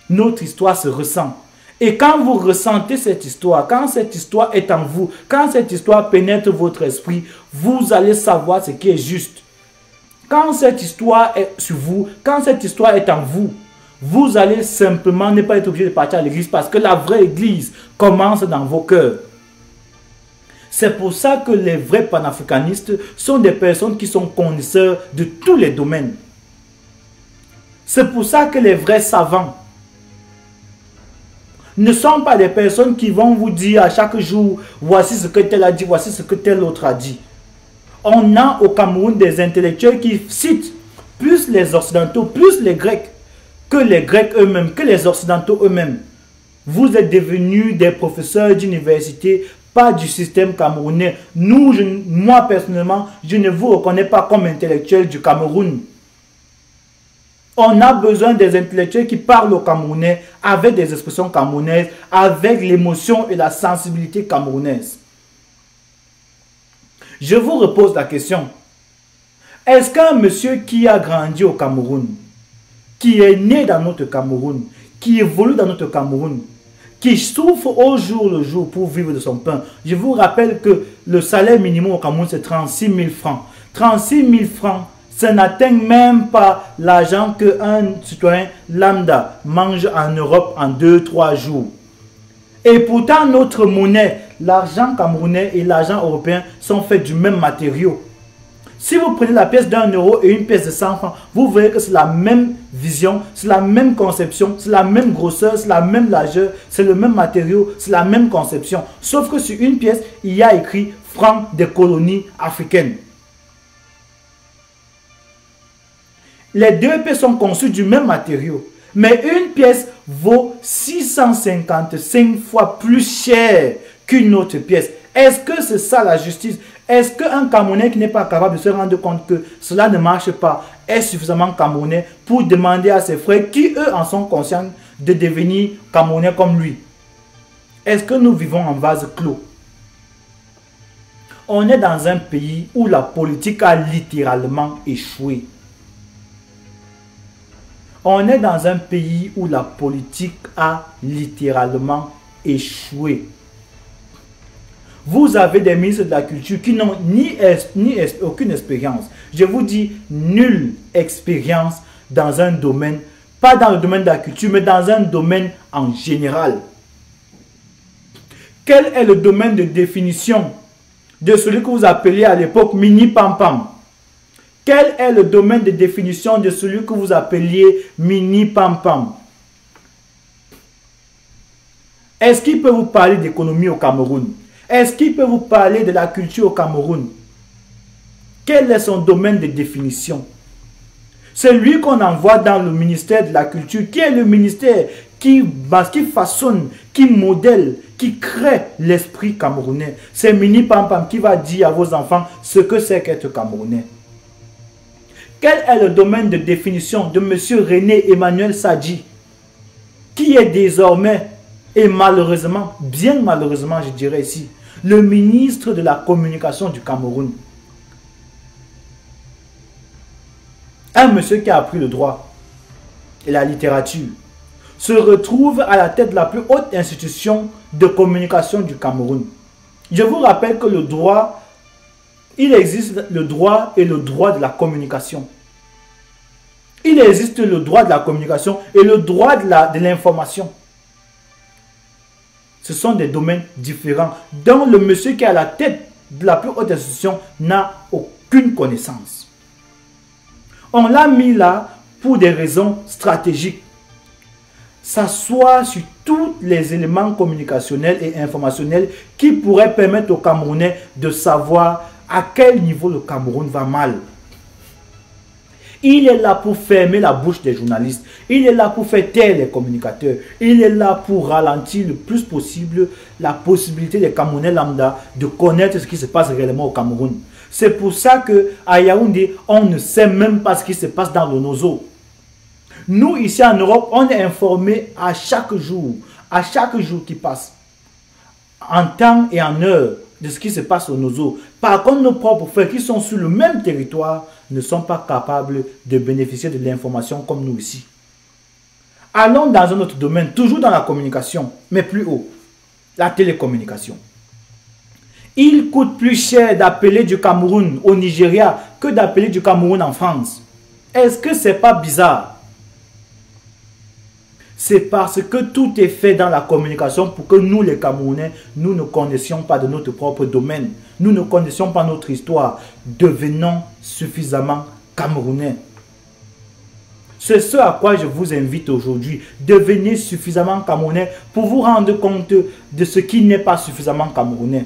Notre histoire se ressent. Et quand vous ressentez cette histoire, quand cette histoire est en vous, quand cette histoire pénètre votre esprit, vous allez savoir ce qui est juste. Quand cette histoire est sur vous, quand cette histoire est en vous, vous allez simplement ne pas être obligé de partir à l'église parce que la vraie église commence dans vos cœurs. C'est pour ça que les vrais panafricanistes sont des personnes qui sont connaisseurs de tous les domaines. C'est pour ça que les vrais savants ne sont pas des personnes qui vont vous dire à chaque jour, voici ce que tel a dit, voici ce que tel autre a dit. On a au Cameroun des intellectuels qui citent plus les Occidentaux, plus les Grecs, que les Grecs eux-mêmes, que les Occidentaux eux-mêmes. Vous êtes devenus des professeurs d'université, pas du système camerounais. Moi personnellement, je ne vous reconnais pas comme intellectuel du Cameroun. On a besoin des intellectuels qui parlent au Camerounais avec des expressions camerounaises, avec l'émotion et la sensibilité camerounaise. Je vous repose la question. Est-ce qu'un monsieur qui a grandi au Cameroun, qui est né dans notre Cameroun, qui évolue dans notre Cameroun, qui souffre au jour le jour pour vivre de son pain, je vous rappelle que le salaire minimum au Cameroun c'est 36 000 francs. 36 000 francs, ça n'atteint même pas l'argent qu'un citoyen lambda mange en Europe en 2-3 jours. Et pourtant, notre monnaie, l'argent camerounais et l'argent européen sont faits du même matériau. Si vous prenez la pièce d'1 € et une pièce de 100 francs, vous verrez que c'est la même vision, c'est la même conception, c'est la même grosseur, c'est la même largeur, c'est le même matériau, c'est la même conception. Sauf que sur une pièce, il y a écrit francs des colonies africaines. Les deux pièces sont conçues du même matériau. Mais une pièce vaut 655 fois plus cher qu'une autre pièce. Est-ce que c'est ça la justice? Est-ce qu'un Camerounais qui n'est pas capable de se rendre compte que cela ne marche pas est suffisamment Camerounais pour demander à ses frères qui eux en sont conscients de devenir Camerounais comme lui? Est-ce que nous vivons en vase clos? On est dans un pays où la politique a littéralement échoué. On est dans un pays où la politique a littéralement échoué. Vous avez des ministres de la culture qui n'ont aucune expérience. Je vous dis, nulle expérience dans un domaine, pas dans le domaine de la culture, mais dans un domaine en général. Quel est le domaine de définition de celui que vous appeliez à l'époque Mini Pam Pam? Quel est le domaine de définition de celui que vous appeliez Mini Pam Pam? Est-ce qu'il peut vous parler d'économie au Cameroun? Est-ce qu'il peut vous parler de la culture au Cameroun? Quel est son domaine de définition? C'est lui qu'on envoie dans le ministère de la culture, qui est le ministère qui façonne, qui modèle, qui crée l'esprit camerounais. C'est Mini Pam Pam qui va dire à vos enfants ce que c'est qu'être camerounais. Quel est le domaine de définition de M. René Emmanuel Sadji, qui est désormais, et malheureusement, bien malheureusement je dirais ici, le ministre de la communication du Cameroun? Un monsieur qui a appris le droit et la littérature se retrouve à la tête de la plus haute institution de communication du Cameroun. Je vous rappelle que le droit, il existe le droit et le droit de la communication. Il existe le droit de la communication et le droit de l'information. Ce sont des domaines différents dont le monsieur qui est à la tête de la plus haute institution n'a aucune connaissance. On l'a mis là pour des raisons stratégiques. S'asseoir sur tous les éléments communicationnels et informationnels qui pourraient permettre aux Camerounais de savoir à quel niveau le Cameroun va mal. Il est là pour fermer la bouche des journalistes. Il est là pour faire taire les communicateurs. Il est là pour ralentir le plus possible la possibilité des Camerounais lambda de connaître ce qui se passe réellement au Cameroun. C'est pour ça qu'à Yaoundé, on ne sait même pas ce qui se passe dans le Nozo. Nous, ici en Europe, on est informés à chaque jour qui passe, en temps et en heure, de ce qui se passe au Nozo. Par contre, nos propres frères qui sont sur le même territoire ne sont pas capables de bénéficier de l'information comme nous ici. Allons dans un autre domaine, toujours dans la communication, mais plus haut, la télécommunication. Il coûte plus cher d'appeler du Cameroun au Nigeria que d'appeler du Cameroun en France. Est-ce que c'est pas bizarre? C'est parce que tout est fait dans la communication pour que nous, les Camerounais, nous ne connaissions pas de notre propre domaine. Nous ne connaissions pas notre histoire. Devenons suffisamment Camerounais. C'est ce à quoi je vous invite aujourd'hui. Devenez suffisamment Camerounais pour vous rendre compte de ce qui n'est pas suffisamment Camerounais.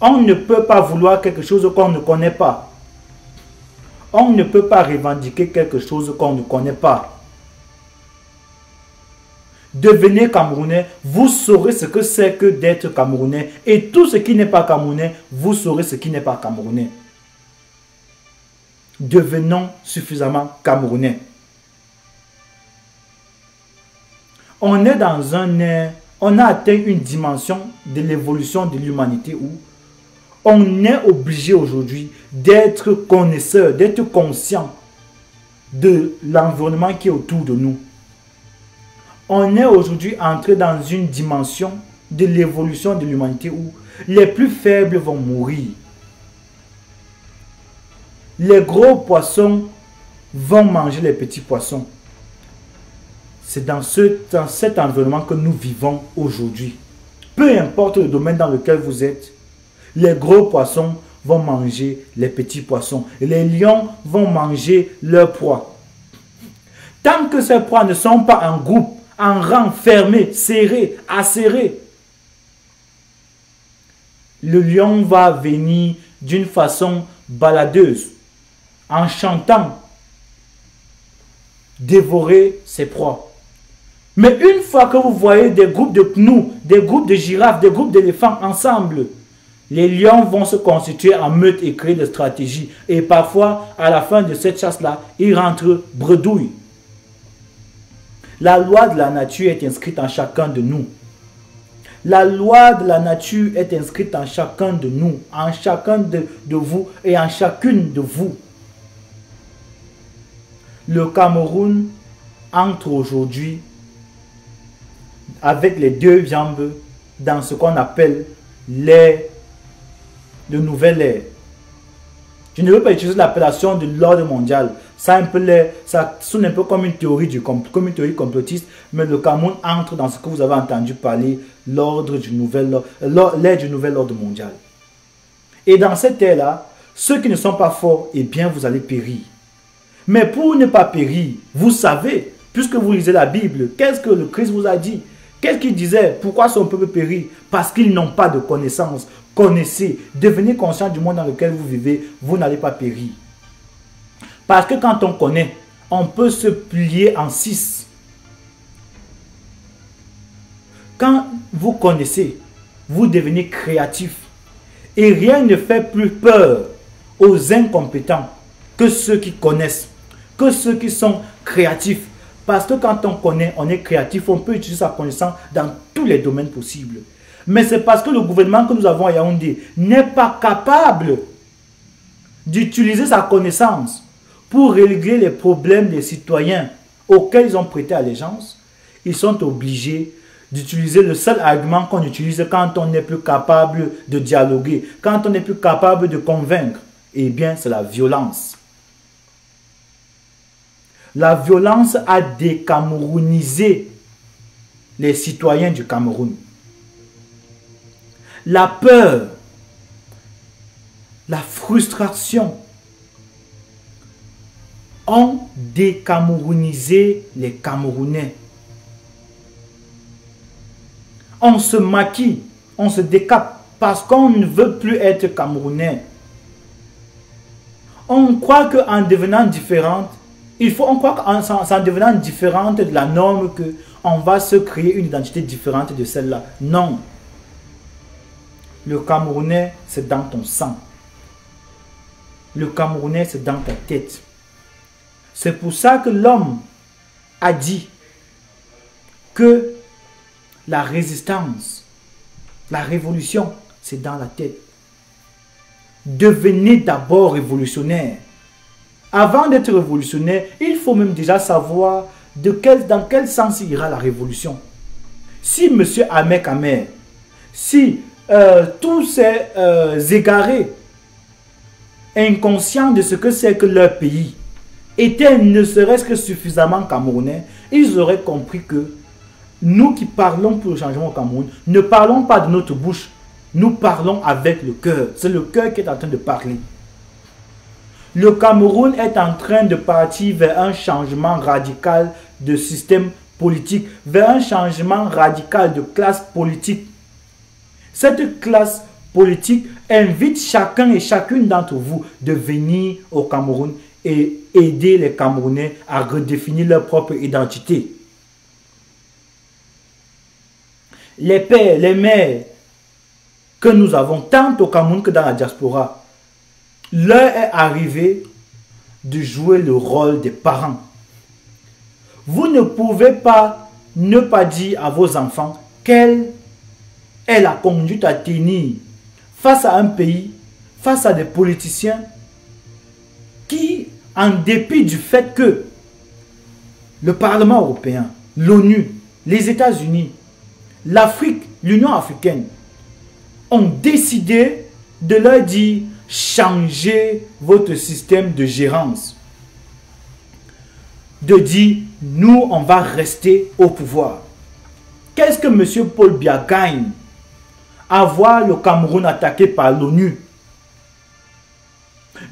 On ne peut pas vouloir quelque chose qu'on ne connaît pas. On ne peut pas revendiquer quelque chose qu'on ne connaît pas. Devenez Camerounais, vous saurez ce que c'est que d'être Camerounais. Et tout ce qui n'est pas Camerounais, vous saurez ce qui n'est pas Camerounais. Devenons suffisamment Camerounais. On est dans on a atteint une dimension de l'évolution de l'humanité où on est obligé aujourd'hui d'être connaisseur, d'être conscient de l'environnement qui est autour de nous. On est aujourd'hui entré dans une dimension de l'évolution de l'humanité où les plus faibles vont mourir. Les gros poissons vont manger les petits poissons. C'est dans cet environnement que nous vivons aujourd'hui. Peu importe le domaine dans lequel vous êtes, les gros poissons vont manger les petits poissons. Et les lions vont manger leurs proies. Tant que ces proies ne sont pas en groupe, en rang fermé, serré, acéré, le lion va venir d'une façon baladeuse, en chantant, dévorer ses proies. Mais une fois que vous voyez des groupes de gnous, des groupes de girafes, des groupes d'éléphants ensemble, les lions vont se constituer en meute et créer des stratégies. Et parfois, à la fin de cette chasse-là, ils rentrent bredouilles. La loi de la nature est inscrite en chacun de nous. La loi de la nature est inscrite en chacun de nous, en chacun de vous et en chacune de vous. Le Cameroun entre aujourd'hui avec les deux jambes dans ce qu'on appelle le nouvel ère. Je ne veux pas utiliser l'appellation de l'ordre mondial. Ça sonne un peu comme une théorie complotiste, mais le Cameroun entre dans ce que vous avez entendu parler, l'ère du nouvel ordre mondial. Et dans cette ère-là, ceux qui ne sont pas forts, eh bien, vous allez périr. Mais pour ne pas périr, vous savez, puisque vous lisez la Bible, qu'est-ce que le Christ vous a dit? Qu'est-ce qu'il disait? Pourquoi son peuple périt? Parce qu'ils n'ont pas de connaissance. Connaissez, devenez conscient du monde dans lequel vous vivez, vous n'allez pas périr. Parce que quand on connaît, on peut se plier en 6. Quand vous connaissez, vous devenez créatif. Et rien ne fait plus peur aux incompétents que ceux qui connaissent, que ceux qui sont créatifs. Parce que quand on connaît, on est créatif, on peut utiliser sa connaissance dans tous les domaines possibles. Mais c'est parce que le gouvernement que nous avons à Yaoundé n'est pas capable d'utiliser sa connaissance pour régler les problèmes des citoyens auxquels ils ont prêté allégeance. Ils sont obligés d'utiliser le seul argument qu'on utilise quand on n'est plus capable de dialoguer, quand on n'est plus capable de convaincre. Eh bien, c'est la violence. La violence a décamerounisé les citoyens du Cameroun. La peur, la frustration ont décamerounisé les Camerounais. On se maquille, on se décape parce qu'on ne veut plus être Camerounais. On croit qu'en devenant différente, on croit qu'en devenant différente de la norme, qu'on va se créer une identité différente de celle-là. Non. Le Camerounais, c'est dans ton sang. Le Camerounais, c'est dans ta tête. C'est pour ça que l'homme a dit que la résistance, la révolution, c'est dans la tête. Devenez d'abord révolutionnaire. Avant d'être révolutionnaire, il faut même déjà savoir dans quel sens ira la révolution. Si M. Ahmed Amer, si tous ces égarés, inconscients de ce que c'est que leur pays, étaient ne serait-ce que suffisamment camerounais, ils auraient compris que nous qui parlons pour le changement au Cameroun, ne parlons pas de notre bouche, nous parlons avec le cœur. C'est le cœur qui est en train de parler. Le Cameroun est en train de partir vers un changement radical de système politique, vers un changement radical de classe politique. Cette classe politique invite chacun et chacune d'entre vous de venir au Cameroun et aider les Camerounais à redéfinir leur propre identité. Les pères, les mères que nous avons tant au Cameroun que dans la diaspora, l'heure est arrivée de jouer le rôle des parents. Vous ne pouvez pas ne pas dire à vos enfants quelle est la conduite à tenir face à un pays, face à des politiciens qui, en dépit du fait que le Parlement européen, l'ONU, les États-Unis, l'Afrique, l'Union africaine ont décidé de leur dire changez votre système de gérance. De dire nous on va rester au pouvoir. Qu'est-ce que M. Paul Biya gagne à voir le Cameroun attaqué par l'ONU?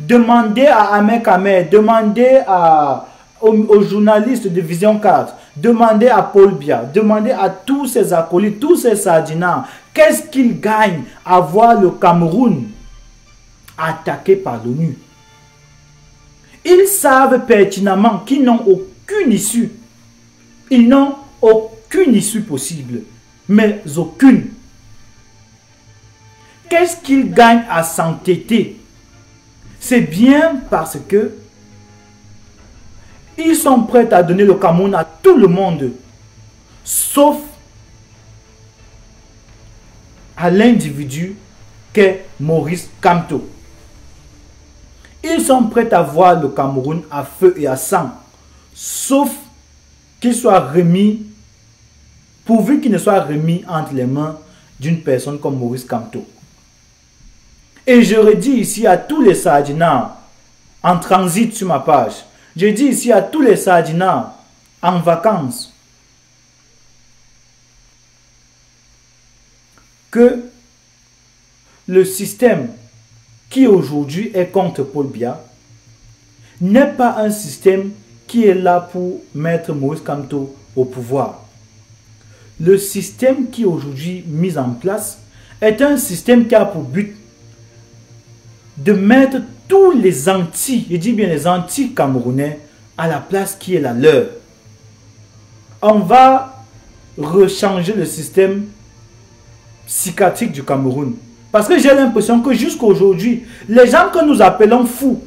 Demandez à Ahmed Kamer, demandez aux journalistes de Vision 4, demandez à Paul Biya, demandez à tous ces acolytes, tous ces sardinats, qu'est-ce qu'ils gagnent à voir le Cameroun attaqué par l'ONU. Ils savent pertinemment qu'ils n'ont aucune issue. Ils n'ont aucune issue possible, mais aucune. Qu'est-ce qu'ils gagnent à s'entêter? C'est bien parce que ils sont prêts à donner le Cameroun à tout le monde, sauf à l'individu qu'est Maurice Kamto. Ils sont prêts à voir le Cameroun à feu et à sang, sauf qu'il soit remis, pourvu qu'il ne soit remis entre les mains d'une personne comme Maurice Kamto. Et je redis ici à tous les sardinats en transit sur ma page, je dis ici à tous les sardinats en vacances, que le système qui aujourd'hui est contre Paul Biya n'est pas un système qui est là pour mettre Maurice Kamto au pouvoir. Le système qui est aujourd'hui mis en place est un système qui a pour but de mettre tous les anti, je dis bien les anti-camerounais, à la place qui est la leur. On va rechanger le système psychiatrique du Cameroun. Parce que j'ai l'impression que jusqu'à aujourd'hui, les gens que nous appelons fous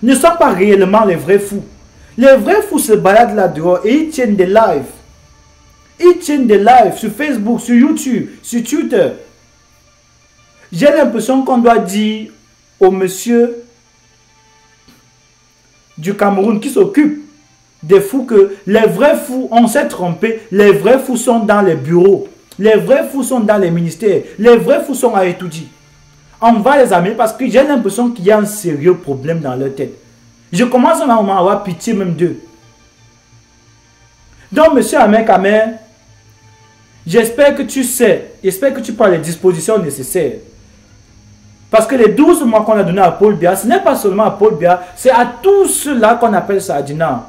ne sont pas réellement les vrais fous. Les vrais fous se baladent là dehors et ils tiennent des lives. Ils tiennent des lives sur Facebook, sur YouTube, sur Twitter. J'ai l'impression qu'on doit dire au monsieur du Cameroun qui s'occupe des fous que les vrais fous, on s'est trompé, les vrais fous sont dans les bureaux, les vrais fous sont dans les ministères, les vrais fous sont à étudier. On va les amener parce que j'ai l'impression qu'il y a un sérieux problème dans leur tête. Je commence à avoir pitié même d'eux. Donc, monsieur Ahmed Kamer, j'espère que tu sais, j'espère que tu prends les dispositions nécessaires. Parce que les 12 mois qu'on a donné à Paul Biya, ce n'est pas seulement à Paul Biya, c'est à tous ceux-là qu'on appelle sardinats.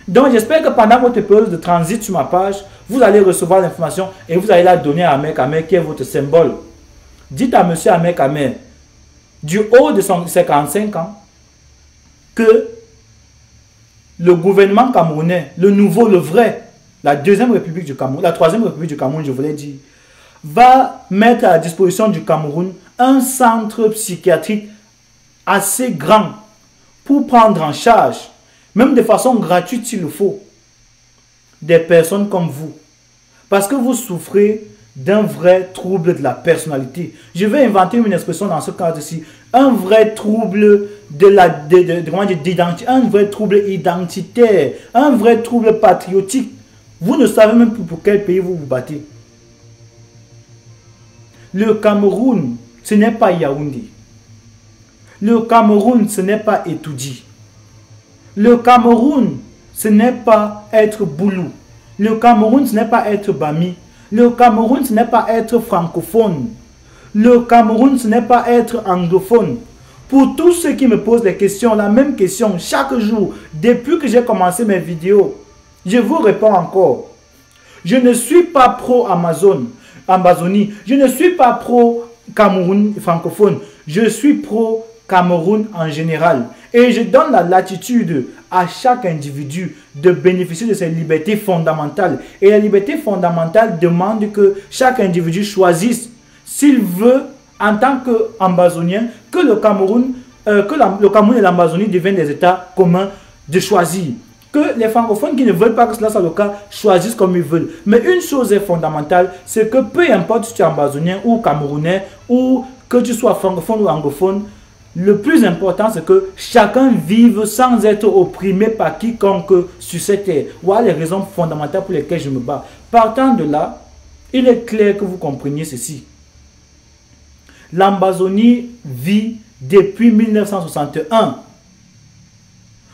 Donc j'espère que pendant votre période de transit sur ma page, vous allez recevoir l'information et vous allez la donner à Ahmed Kamer qui est votre symbole. Dites à monsieur Ahmed Kamer, du haut de ses 45 ans, que le gouvernement camerounais, le nouveau, le vrai, la deuxième république du Cameroun, la troisième république du Cameroun, je voulais dire, va mettre à la disposition du Cameroun un centre psychiatrique assez grand pour prendre en charge, même de façon gratuite s'il le faut, des personnes comme vous. Parce que vous souffrez d'un vrai trouble de la personnalité. Je vais inventer une expression dans ce cadre-ci. Un vrai trouble d'identité, un vrai trouble identitaire, un vrai trouble patriotique. Vous ne savez même plus pour quel pays vous vous battez. Le Cameroun, ce n'est pas Yaoundé. Le Cameroun, ce n'est pas Etoudi. Le Cameroun, ce n'est pas être Boulou. Le Cameroun, ce n'est pas être Bami. Le Cameroun, ce n'est pas être francophone. Le Cameroun, ce n'est pas être anglophone. Pour tous ceux qui me posent des questions, la même question chaque jour, depuis que j'ai commencé mes vidéos, je vous réponds encore. Je ne suis pas pro-Amazonie. Je ne suis pas pro-Cameroun francophone. Je suis pro-Cameroun en général. Et je donne la latitude à chaque individu de bénéficier de ses libertés fondamentales. Et la liberté fondamentale demande que chaque individu choisisse s'il veut, en tant qu'Amazonien, que le Cameroun et l'Amazonie deviennent des États communs de choisir. Que les francophones qui ne veulent pas que cela soit le cas choisissent comme ils veulent. Mais une chose est fondamentale, c'est que peu importe si tu es amazonien ou camerounais, ou que tu sois francophone ou anglophone, le plus important c'est que chacun vive sans être opprimé par quiconque sur cette terre. Voilà les raisons fondamentales pour lesquelles je me bats. Partant de là, il est clair que vous compreniez ceci. L'Amazonie vit depuis 1961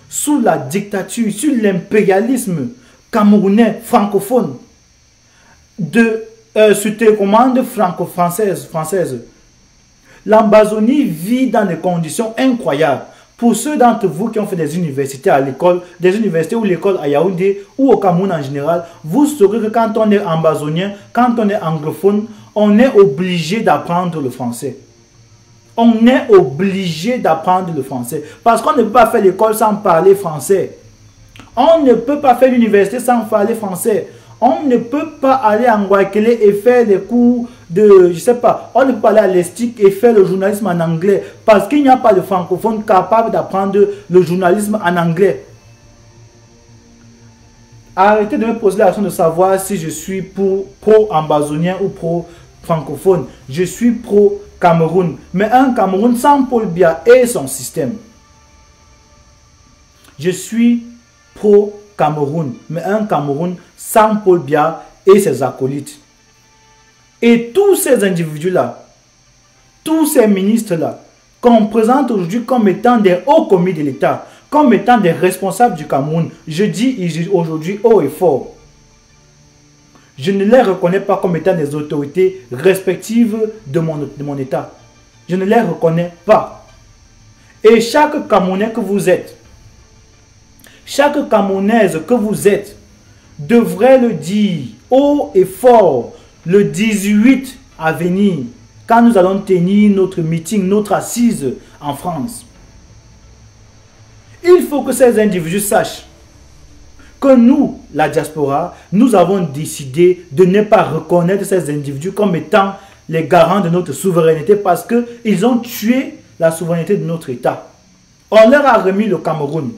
sous la dictature, sous l'impérialisme camerounais francophone sous télécommande franco-française. L'Ambazonie vit dans des conditions incroyables. Pour ceux d'entre vous qui ont fait des universités à l'école, des universités ou l'école à Yaoundé ou au Cameroun en général, vous saurez que quand on est ambazonien, quand on est anglophone, on est obligé d'apprendre le français. On est obligé d'apprendre le français. Parce qu'on ne peut pas faire l'école sans parler français. On ne peut pas faire l'université sans parler français. On ne peut pas aller à Ngouakele et faire des cours de, je sais pas, on ne peut pas aller à l'ESTIC et faire le journalisme en anglais. Parce qu'il n'y a pas de francophone capable d'apprendre le journalisme en anglais. Arrêtez de me poser la question de savoir si je suis pro-ambazonien ou pro-francophone. Je suis pro-Cameroun. Mais un Cameroun sans Paul Biya et son système. Je suis pro-Cameroun. Mais un Cameroun sans Paul Biya et ses acolytes. Et tous ces individus-là, tous ces ministres-là, qu'on présente aujourd'hui comme étant des hauts commis de l'État, comme étant des responsables du Cameroun, je dis aujourd'hui haut et fort, je ne les reconnais pas comme étant des autorités respectives de mon État. Je ne les reconnais pas. Et chaque Camerounais que vous êtes, chaque Camerounaise que vous êtes, devrait le dire haut et fort le 18 à venir, quand nous allons tenir notre meeting, notre assise en France. Il faut que ces individus sachent que nous, la diaspora, nous avons décidé de ne pas reconnaître ces individus comme étant les garants de notre souveraineté parce qu'ils ont tué la souveraineté de notre État. On leur a remis le Cameroun.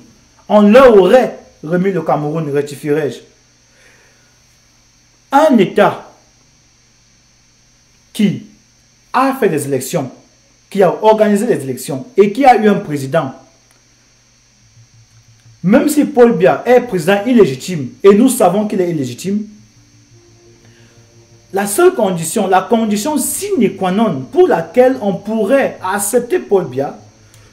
On leur aurait remis le Cameroun, rectifierai-je. Un État qui a fait des élections, qui a organisé des élections et qui a eu un président, même si Paul Biya est président illégitime, et nous savons qu'il est illégitime, la seule condition, la condition sine qua non pour laquelle on pourrait accepter Paul Biya,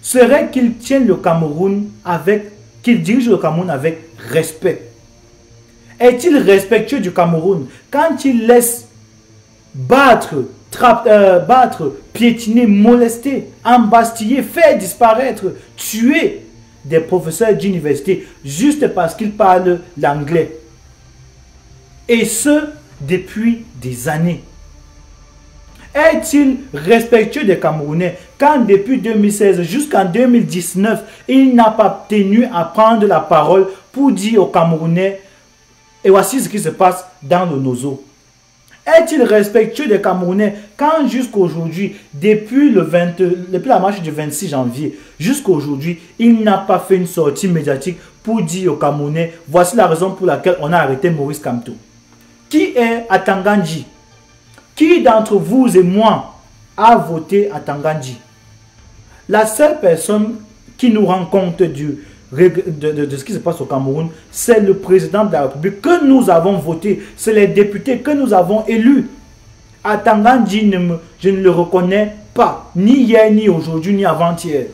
serait qu'il tienne le Cameroun avec, qu'il dirige le Cameroun avec respect. Est-il respectueux du Cameroun quand il laisse battre, piétiner, molester, embastiller, faire disparaître, tuer des professeurs d'université juste parce qu'ils parlent l'anglais? Et ce, depuis des années. Est-il respectueux des Camerounais quand depuis 2016 jusqu'en 2019, il n'a pas tenu à prendre la parole pour dire aux Camerounais et voici ce qui se passe dans le Nozo? Est-il respectueux des Camerounais quand jusqu'aujourd'hui, depuis la marche du 26 janvier, jusqu'à aujourd'hui, il n'a pas fait une sortie médiatique pour dire aux Camerounais, voici la raison pour laquelle on a arrêté Maurice Kamto? Qui est à Tangandji? Qui d'entre vous et moi a voté à Tangandji? La seule personne qui nous rend compte de ce qui se passe au Cameroun, c'est le président de la République que nous avons voté, c'est les députés que nous avons élus. À Tangandji, je ne le reconnais pas, ni hier, ni aujourd'hui, ni avant-hier.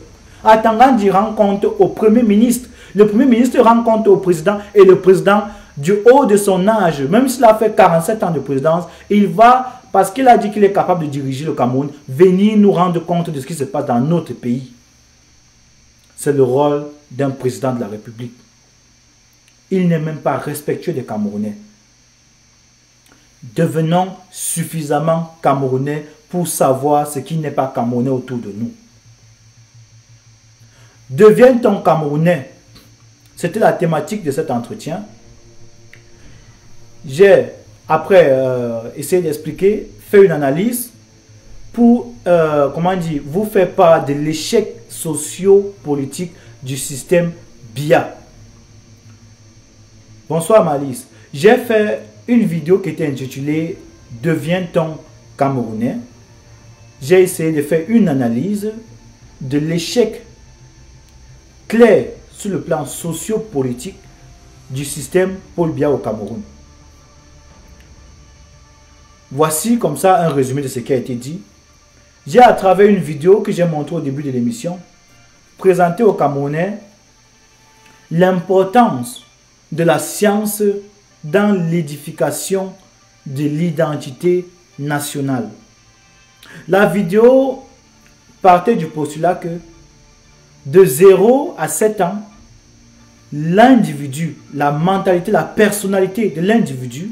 À Tangandji rend compte au Premier ministre, le Premier ministre rend compte au président et le président du haut de son âge, même s'il a fait 47 ans de présidence, il va, parce qu'il a dit qu'il est capable de diriger le Cameroun, venir nous rendre compte de ce qui se passe dans notre pays. C'est le rôle d'un président de la République. Il n'est même pas respectueux des Camerounais. Devenons suffisamment Camerounais pour savoir ce qui n'est pas Camerounais autour de nous. Deviens-t-on Camerounais? C'était la thématique de cet entretien. J'ai, après essayé d'expliquer, fait une analyse pour, vous faire part de l'échec socio-politique du système Biya. Bonsoir Malice. J'ai fait une vidéo qui était intitulée « Deviens-t-on Camerounais ?» J'ai essayé de faire une analyse de l'échec clair sur le plan socio-politique du système Paul Biya au Cameroun. Voici comme ça un résumé de ce qui a été dit. J'ai, à travers une vidéo que j'ai montrée au début de l'émission, présenté aux Camerounais l'importance de la science dans l'édification de l'identité nationale. La vidéo partait du postulat que de 0 à 7 ans, l'individu, la mentalité, la personnalité de l'individu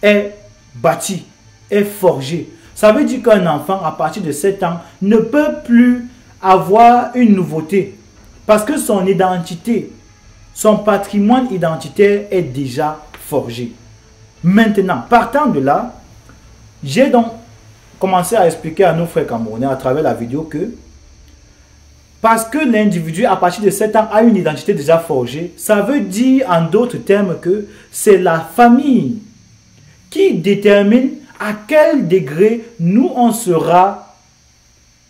est bâtie, est forgée. Ça veut dire qu'un enfant, à partir de 7 ans, ne peut plus avoir une nouveauté parce que son identité, son patrimoine identitaire est déjà forgé. Maintenant, partant de là, j'ai donc commencé à expliquer à nos frères camerounais à travers la vidéo que parce que l'individu à partir de 7 ans a une identité déjà forgée, ça veut dire en d'autres termes que c'est la famille qui détermine à quel degré nous on sera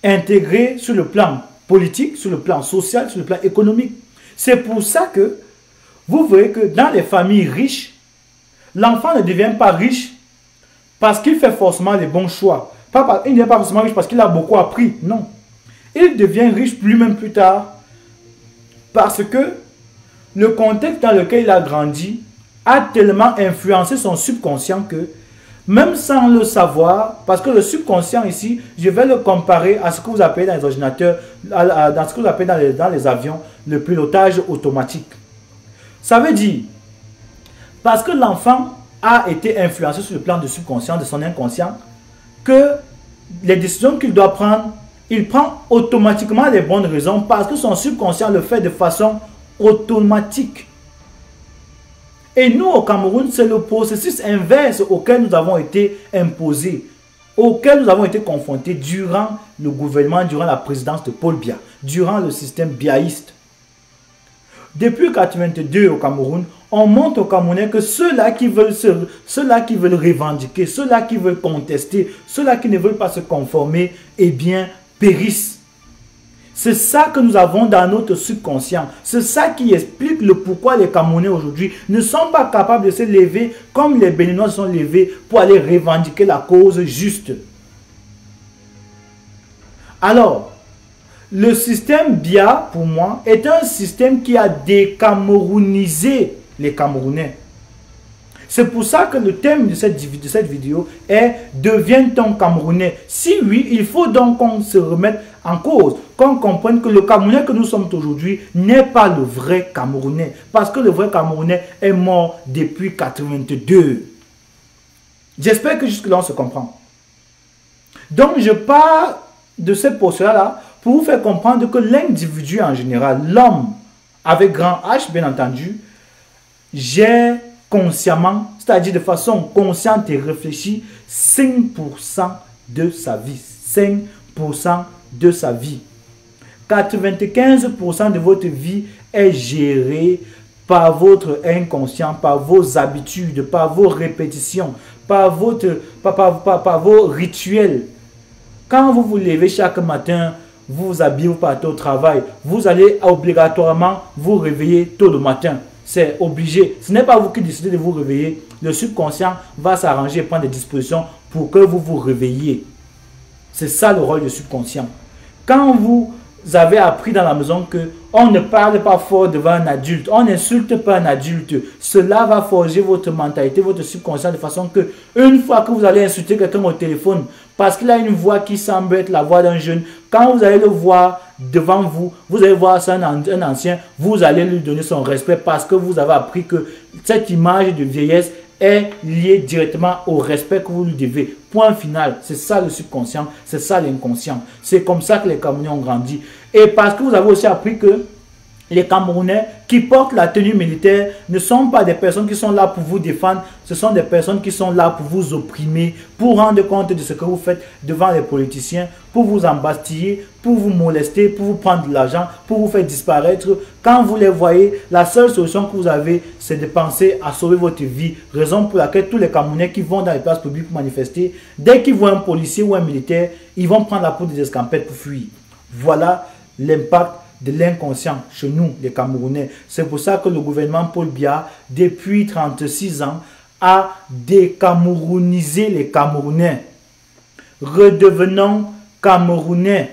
intégré sur le plan politique, sur le plan social, sur le plan économique. C'est pour ça que vous voyez que dans les familles riches, l'enfant ne devient pas riche parce qu'il fait forcément les bons choix. Il ne devient pas forcément riche parce qu'il a beaucoup appris. Non. Il devient riche lui-même plus tard parce que le contexte dans lequel il a grandi a tellement influencé son subconscient que même sans le savoir, parce que le subconscient ici, je vais le comparer à ce que vous appelez dans les ordinateurs, dans ce que vous appelez dans les avions, le pilotage automatique. Ça veut dire, parce que l'enfant a été influencé sur le plan du subconscient, de son inconscient, que les décisions qu'il doit prendre, il prend automatiquement les bonnes raisons parce que son subconscient le fait de façon automatique. Et nous, au Cameroun, c'est le processus inverse auquel nous avons été imposés, auquel nous avons été confrontés durant le gouvernement, durant la présidence de Paul Biya, durant le système biaïste. Depuis 1982 au Cameroun, on montre aux Camerounais que ceux-là qui veulent revendiquer, ceux-là qui veulent contester, ceux-là qui ne veulent pas se conformer, eh bien, périssent. C'est ça que nous avons dans notre subconscient. C'est ça qui explique le pourquoi les Camerounais aujourd'hui ne sont pas capables de se lever comme les Béninois se sont levés pour aller revendiquer la cause juste. Alors, le système Biya, pour moi, est un système qui a décamerounisé les Camerounais. C'est pour ça que le thème de cette vidéo est « Deviens-t-on Camerounais ?» Si oui, il faut donc qu'on se remette en cause, qu'on comprenne que le Camerounais que nous sommes aujourd'hui n'est pas le vrai Camerounais. Parce que le vrai Camerounais est mort depuis 1982. J'espère que jusque-là on se comprend. Donc je pars de ce postulat-là pour vous faire comprendre que l'individu en général, l'homme avec grand H bien entendu, gère consciemment, c'est-à-dire de façon consciente et réfléchie, 5% de sa vie. 5% de sa vie. 95% de votre vie est gérée par votre inconscient, par vos habitudes, par vos répétitions, par vos rituels. Quand vous vous levez chaque matin, vous vous habillez, vous partez au travail, vous allez obligatoirement vous réveiller tôt le matin. C'est obligé. Ce n'est pas vous qui décidez de vous réveiller. Le subconscient va s'arranger et prendre des dispositions pour que vous vous réveilliez. C'est ça le rôle du subconscient. Quand vous avez appris dans la maison que on ne parle pas fort devant un adulte, on n'insulte pas un adulte, cela va forger votre mentalité, votre subconscient de façon que une fois que vous allez insulter quelqu'un au téléphone, parce qu'il a une voix qui semble être la voix d'un jeune, quand vous allez le voir devant vous, vous allez voir ça un ancien, vous allez lui donner son respect parce que vous avez appris que cette image de vieillesse est liée directement au respect que vous lui devez. Point final. C'est ça le subconscient, c'est ça l'inconscient. C'est comme ça que les Camerounais ont grandi. Et parce que vous avez aussi appris que les Camerounais qui portent la tenue militaire ne sont pas des personnes qui sont là pour vous défendre, ce sont des personnes qui sont là pour vous opprimer, pour rendre compte de ce que vous faites devant les politiciens, pour vous embastiller, pour vous molester, pour vous prendre de l'argent, pour vous faire disparaître. Quand vous les voyez, la seule solution que vous avez, c'est de penser à sauver votre vie. Raison pour laquelle tous les Camerounais qui vont dans les places publiques pour manifester, dès qu'ils voient un policier ou un militaire, ils vont prendre la poudre des escampettes pour fuir. Voilà l'impact de l'inconscient chez nous, les Camerounais. C'est pour ça que le gouvernement Paul Biya, depuis 36 ans, a décamerounisé les Camerounais. Redevenons Camerounais.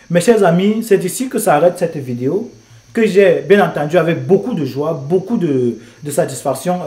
Mes chers amis, c'est ici que s'arrête cette vidéo, que j'ai bien entendu avec beaucoup de joie, beaucoup de satisfaction,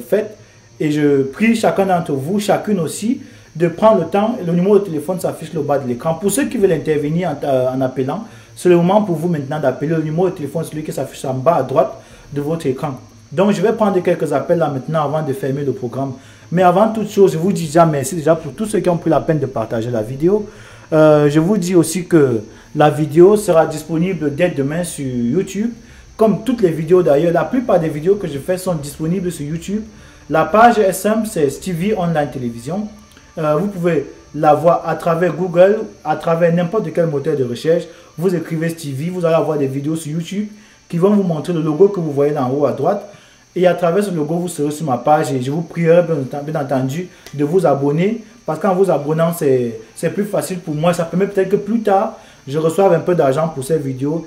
faite. Et je prie chacun d'entre vous, chacune aussi, de prendre le temps. Le numéro de téléphone s'affiche au bas de l'écran. Pour ceux qui veulent intervenir en appelant, c'est le moment pour vous maintenant d'appeler. Le numéro de téléphone, celui qui s'affiche en bas à droite de votre écran. Donc, je vais prendre quelques appels là maintenant avant de fermer le programme. Mais avant toute chose, je vous dis déjà merci déjà pour tous ceux qui ont pris la peine de partager la vidéo. Je vous dis aussi que la vidéo sera disponible dès demain sur YouTube. Comme toutes les vidéos d'ailleurs, la plupart des vidéos que je fais sont disponibles sur YouTube. La page est simple, c'est Stevie Online Télévision. Vous pouvez la voir à travers Google, à travers n'importe quel moteur de recherche. Vous écrivez Stevie, vous allez avoir des vidéos sur YouTube qui vont vous montrer le logo que vous voyez en haut à droite. Et à travers ce logo, vous serez sur ma page et je vous prierai bien entendu de vous abonner. Parce qu'en vous abonnant, c'est plus facile pour moi. Ça permet peut-être que plus tard, je reçoive un peu d'argent pour ces vidéos.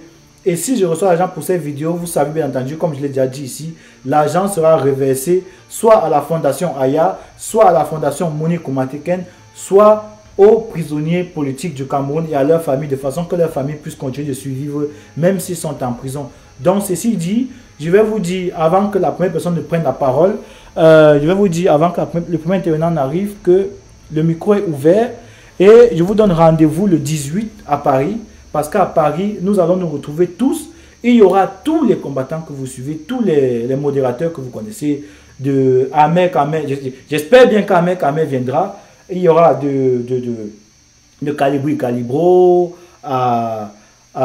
Et si je reçois l'argent pour ces vidéos, vous savez bien entendu, comme je l'ai déjà dit ici, l'argent sera reversé soit à la fondation Aya, soit à la fondation Monique Oumateken, soit aux prisonniers politiques du Cameroun et à leurs familles, de façon que leurs familles puissent continuer de survivre, même s'ils sont en prison. Donc, ceci dit, je vais vous dire, avant que la première personne ne prenne la parole, je vais vous dire, avant que le premier intervenant n'arrive, que le micro est ouvert et je vous donne rendez-vous le 18 à Paris, parce qu'à Paris, nous allons nous retrouver tous. Et il y aura tous les combattants que vous suivez, tous les modérateurs que vous connaissez, de Ahmed Kamel. J'espère bien qu'Ahmed Kamel viendra. Et il y aura de Calibri Calibro, à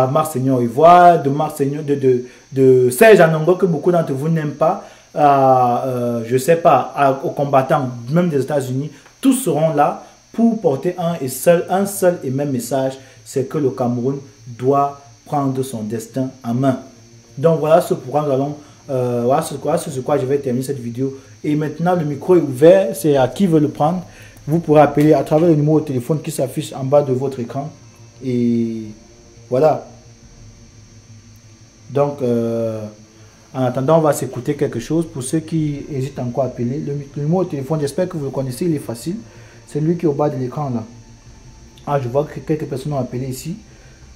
Monseigneur Ivoire, de Serge Anongo, que beaucoup d'entre vous n'aiment pas, je ne sais pas, aux combattants, même des États-Unis. Tous seront là pour porter un seul et même message, c'est que le Cameroun doit prendre son destin en main. Donc voilà ce pourquoi nous allons, voilà ce sur quoi je vais terminer cette vidéo. Et maintenant le micro est ouvert, c'est à qui veut le prendre. Vous pourrez appeler à travers le numéro de téléphone qui s'affiche en bas de votre écran. Et voilà. Donc en attendant, on va s'écouter quelque chose. Pour ceux qui hésitent encore à appeler, le numéro de téléphone, j'espère que vous le connaissez, il est facile. C'est lui qui est au bas de l'écran là. Ah, je vois que quelques personnes ont appelé ici.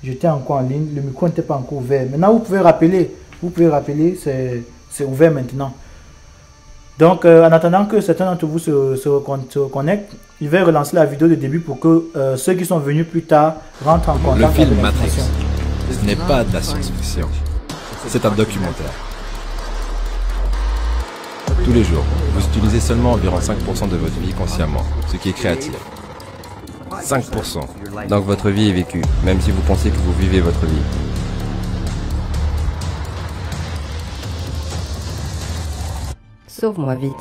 J'étais encore en ligne. Le micro n'était pas encore ouvert. Maintenant, vous pouvez rappeler. Vous pouvez rappeler. C'est ouvert maintenant. Donc, en attendant que certains d'entre vous se connectent, je vais relancer la vidéo de début pour que ceux qui sont venus plus tard rentrent en contact. Le film Matrix, ce n'est pas de la science-fiction. C'est un documentaire. Tous les jours, vous utilisez seulement environ 5% de votre vie consciemment, ce qui est créatif. 5%. Donc votre vie est vécue, même si vous pensez que vous vivez votre vie. Sauve-moi vite.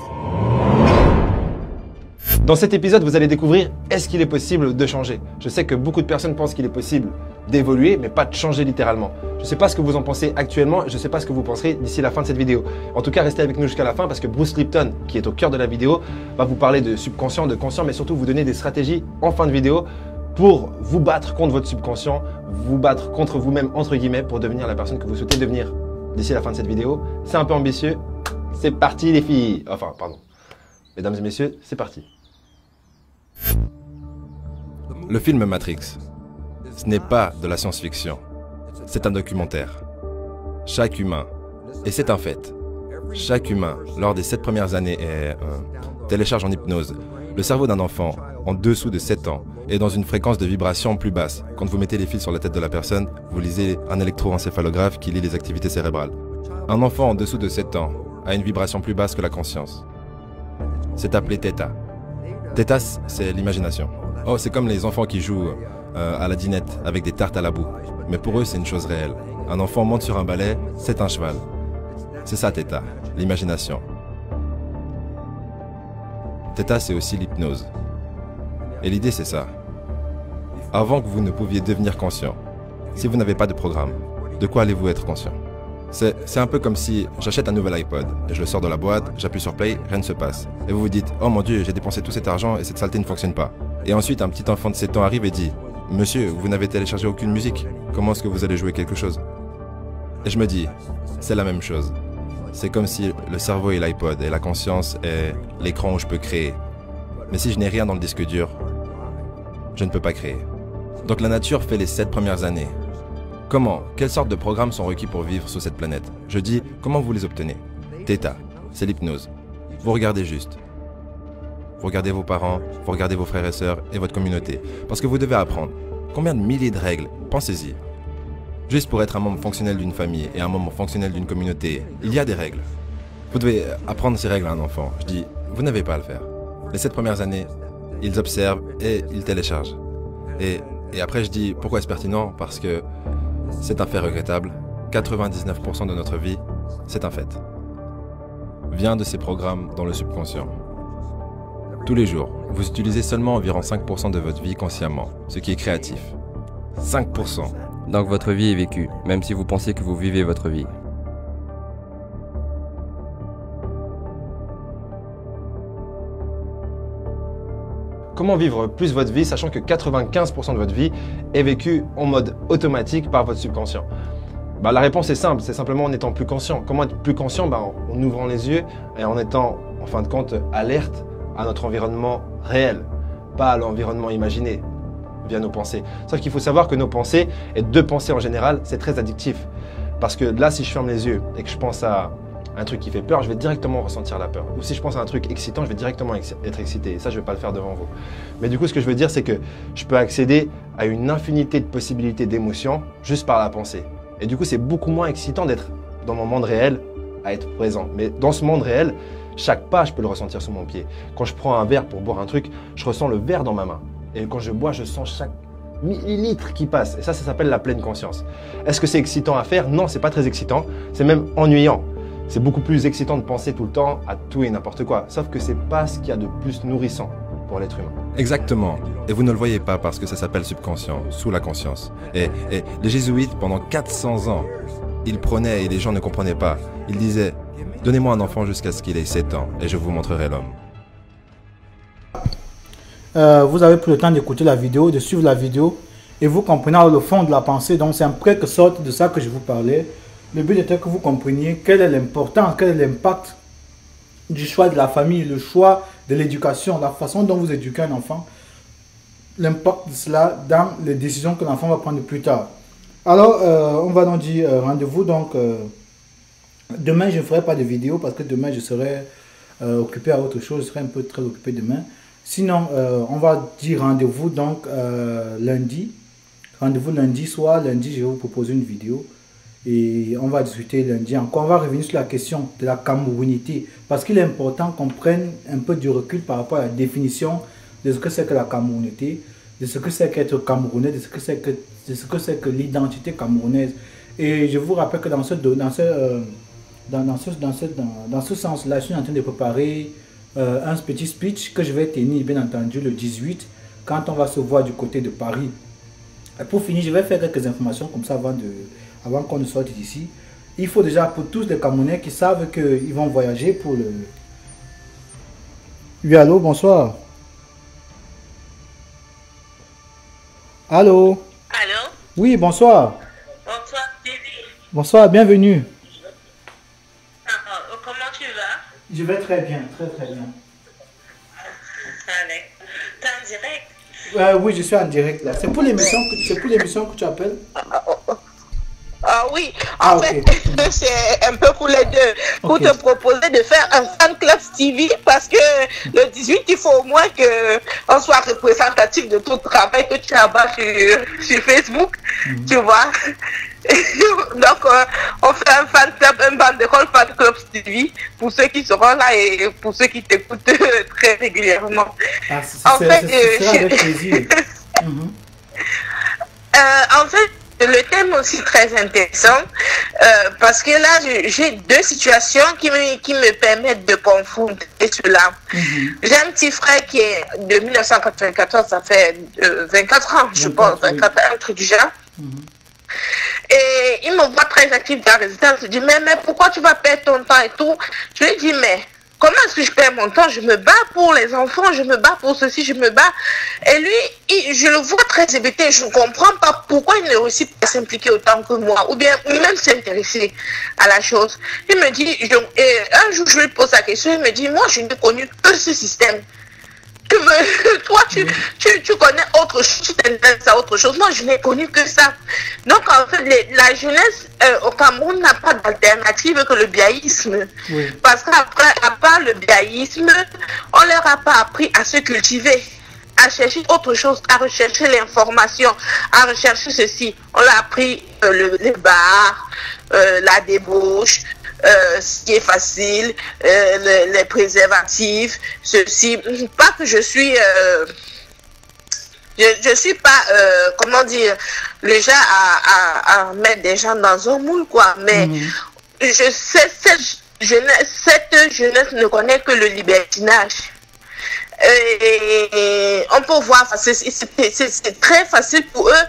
Dans cet épisode, vous allez découvrir est-ce qu'il est possible de changer. Je sais que beaucoup de personnes pensent qu'il est possible d'évoluer, mais pas de changer littéralement. Je ne sais pas ce que vous en pensez actuellement, je ne sais pas ce que vous penserez d'ici la fin de cette vidéo. En tout cas, restez avec nous jusqu'à la fin parce que Bruce Lipton, qui est au cœur de la vidéo, va vous parler de subconscient, de conscient, mais surtout vous donner des stratégies en fin de vidéo pour vous battre contre votre subconscient, vous battre contre vous-même, entre guillemets, pour devenir la personne que vous souhaitez devenir d'ici la fin de cette vidéo. C'est un peu ambitieux. C'est parti les filles. Enfin, pardon. Mesdames et messieurs, c'est parti. Le film Matrix, ce n'est pas de la science-fiction. C'est un documentaire. Chaque humain, et c'est un fait, chaque humain, lors des 7 premières années, télécharge en hypnose le cerveau d'un enfant en dessous de 7 ans est dans une fréquence de vibration plus basse. Quand vous mettez les fils sur la tête de la personne, vous lisez un électroencéphalographe qui lit les activités cérébrales. Un enfant en dessous de 7 ans a une vibration plus basse que la conscience. C'est appelé Theta. Theta, c'est l'imagination. Oh, c'est comme les enfants qui jouent à la dinette avec des tartes à la boue. Mais pour eux, c'est une chose réelle. Un enfant monte sur un balai, c'est un cheval. C'est ça, Theta, l'imagination. Theta, c'est aussi l'hypnose. Et l'idée, c'est ça. Avant que vous ne pouviez devenir conscient, si vous n'avez pas de programme, de quoi allez-vous être conscient? C'est un peu comme si j'achète un nouvel iPod, et je le sors de la boîte, j'appuie sur Play, rien ne se passe. Et vous vous dites, oh mon Dieu, j'ai dépensé tout cet argent et cette saleté ne fonctionne pas. Et ensuite, un petit enfant de 7 ans arrive et dit, monsieur, vous n'avez téléchargé aucune musique, comment est-ce que vous allez jouer quelque chose? Et je me dis, c'est la même chose. C'est comme si le cerveau est l'iPod et la conscience est l'écran où je peux créer. Mais si je n'ai rien dans le disque dur, je ne peux pas créer. Donc la nature fait les 7 premières années. Comment? Quelles sortes de programmes sont requis pour vivre sur cette planète? Je dis, comment vous les obtenez? Theta, c'est l'hypnose. Vous regardez juste. vous regardez vos parents, vous regardez vos frères et sœurs et votre communauté. Parce que vous devez apprendre. Combien de milliers de règles? Pensez-y. Juste pour être un membre fonctionnel d'une famille et un membre fonctionnel d'une communauté, il y a des règles. Vous devez apprendre ces règles à un enfant. Je dis, vous n'avez pas à le faire. Les 7 premières années, ils observent et ils téléchargent. Et après, je dis, pourquoi est-ce pertinent? Parce que c'est un fait regrettable. 99% de notre vie, c'est un fait. Vient de ces programmes dans le subconscient. Tous les jours, vous utilisez seulement environ 5% de votre vie consciemment, ce qui est créatif. 5%. Donc votre vie est vécue, même si vous pensez que vous vivez votre vie. Comment vivre plus votre vie, sachant que 95% de votre vie est vécue en mode automatique par votre subconscient? La réponse est simple, c'est simplement en étant plus conscient. Comment être plus conscient? En ouvrant les yeux et en étant, en fin de compte, alerte à notre environnement réel, pas à l'environnement imaginé via nos pensées. Sauf qu'il faut savoir que nos pensées, et de penser en général, c'est très addictif. Parce que là, si je ferme les yeux et que je pense à un truc qui fait peur, je vais directement ressentir la peur. Ou si je pense à un truc excitant, je vais directement être excité. Et ça, je ne vais pas le faire devant vous. Mais du coup, ce que je veux dire, c'est que je peux accéder à une infinité de possibilités d'émotions juste par la pensée. Et du coup, c'est beaucoup moins excitant d'être dans mon monde réel à être présent. Mais dans ce monde réel, chaque pas, je peux le ressentir sous mon pied. Quand je prends un verre pour boire un truc, je ressens le verre dans ma main. Et quand je bois, je sens chaque millilitre qui passe. Et ça s'appelle la pleine conscience. Est-ce que c'est excitant à faire? Non, c'est pas très excitant. C'est même ennuyant. C'est beaucoup plus excitant de penser tout le temps à tout et n'importe quoi. Sauf que c'est pas ce qu'il y a de plus nourrissant pour l'être humain. Exactement. Et vous ne le voyez pas parce que ça s'appelle subconscient, sous la conscience. Et les jésuites, pendant 400 ans, ils prenaient et les gens ne comprenaient pas. Ils disaient, donnez-moi un enfant jusqu'à ce qu'il ait 7 ans et je vous montrerai l'homme. Vous avez pris le temps d'écouter la vidéo, de suivre la vidéo et vous comprenez le fond de la pensée. Donc c'est en quelque sorte de ça que je vous parlais. Le but était que vous compreniez quelle est l'importance, quel est l'impact du choix de la famille, le choix de l'éducation, la façon dont vous éduquez un enfant, l'impact de cela dans les décisions que l'enfant va prendre plus tard. Alors, on va donc dire rendez-vous. Donc, demain, je ne ferai pas de vidéo parce que demain, je serai occupé à autre chose. Je serai un peu très occupé demain. Sinon, on va dire rendez-vous donc lundi. Rendez-vous lundi soir. Lundi, je vais vous proposer une vidéo. Et on va discuter lundi encore. On va revenir sur la question de la camerounité. Parce qu'il est important qu'on prenne un peu du recul par rapport à la définition de ce que c'est que la camerounité, de ce que c'est qu'être camerounais, de ce que c'est que l'identité camerounaise. Et je vous rappelle que dans ce sens-là, je suis en train de préparer un petit speech que je vais tenir, bien entendu, le 18, quand on va se voir du côté de Paris. Et pour finir, je vais faire quelques informations comme ça avant qu'on ne sorte d'ici. Il faut déjà pour tous les Camerounais qui savent qu'ils vont voyager pour le... Oui, allô, bonsoir. Allô? Allô? Oui, bonsoir. Bonsoir, Bibi. Bonsoir, bienvenue. Comment tu vas? Je vais très bien, très bien. Allez. T'es en direct? Oui, je suis en direct là. C'est pour l'émission que tu appelles? Ah oui, en fait, c'est un peu pour les deux. Pour te proposer de faire un fan club TV parce que le 18, il faut au moins qu'on soit représentatif de tout le travail que tu as bas sur Facebook, tu vois. Donc, on fait un fan club, un banderole fan club TV pour ceux qui seront là et pour ceux qui t'écoutent très régulièrement. Ah, en fait, avec plaisir. En fait, le thème aussi très intéressant parce que là j'ai deux situations qui me permettent de confondre cela. J'ai un petit frère qui est de 1994, ça fait 24 ans je pense, 24 ans, un truc du genre. Et il me voit très actif dans la résidence. Il dit mais pourquoi tu vas perdre ton temps et tout. Je lui dis mais comment est-ce que je perds mon temps? Je me bats pour les enfants, je me bats pour ceci, je me bats. Et lui, je le vois très hébété. Je ne comprends pas pourquoi il ne réussit pas à s'impliquer autant que moi, ou bien même s'intéresser à la chose. Il me dit, un jour je lui pose la question, il me dit, moi je n'ai connu que ce système. toi, tu connais autre chose, tu t'intéresses à autre chose. Moi, je n'ai connu que ça. Donc, en fait, la jeunesse au Cameroun n'a pas d'alternative que le biaïsme. Oui. Parce qu'après, à part le biaïsme, on ne leur a pas appris à se cultiver, à chercher autre chose, à rechercher l'information, à rechercher ceci. On leur a appris les bars, la débauche, ce qui est facile, les préservatifs, ceci. Pas que je suis... je suis pas, comment dire, le genre à mettre des gens dans un moule, quoi. Mais je sais, cette jeunesse ne connaît que le libertinage. Et on peut voir, c'est très facile pour eux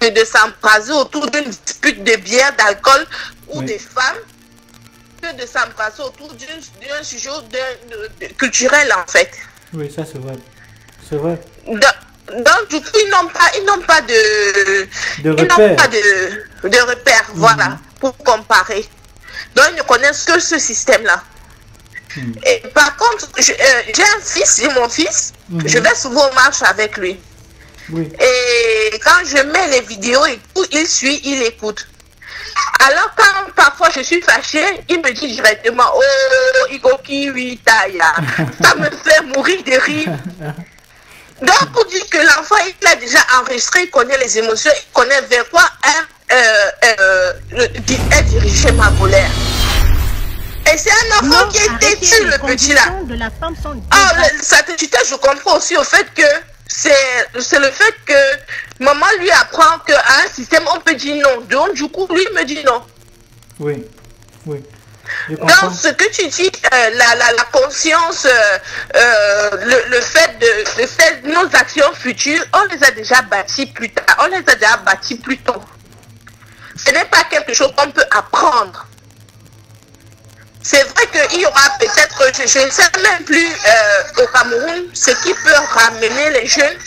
de s'embraser autour d'une dispute de bière, d'alcool ou des femmes, que de s'embrasser autour d'un sujet culturel, en fait. Oui, ça c'est vrai. C'est vrai. Donc, du coup, ils n'ont pas de repères, voilà, pour comparer. Donc, ils ne connaissent que ce système-là. Et par contre, j'ai un fils, j'ai mon fils, je vais souvent au marché avec lui. Oui. Et quand je mets les vidéos et tout, il suit, il écoute. Alors, quand parfois je suis fâchée, il me dit directement, oh, Ikoki, oui, Taya. Ça me fait mourir de rire. Donc, pour dire que l'enfant, il a déjà enregistré, il connaît les émotions, il connaît vers quoi est dirigée ma colère. Et c'est un enfant qui est têtu, le petit là. Ça te tue, je comprends aussi au fait que c'est le fait que maman lui apprend qu'à un système, on peut dire non. Donc, du coup, lui me dit non. Oui, oui. Donc, ce que tu dis, la conscience, le fait de nos actions futures, on les a déjà bâties plus tard, on les a déjà bâties plus tôt. Ce n'est pas quelque chose qu'on peut apprendre. C'est vrai qu'il y aura peut-être, je ne sais même plus au Cameroun, ce qui peut ramener les jeunes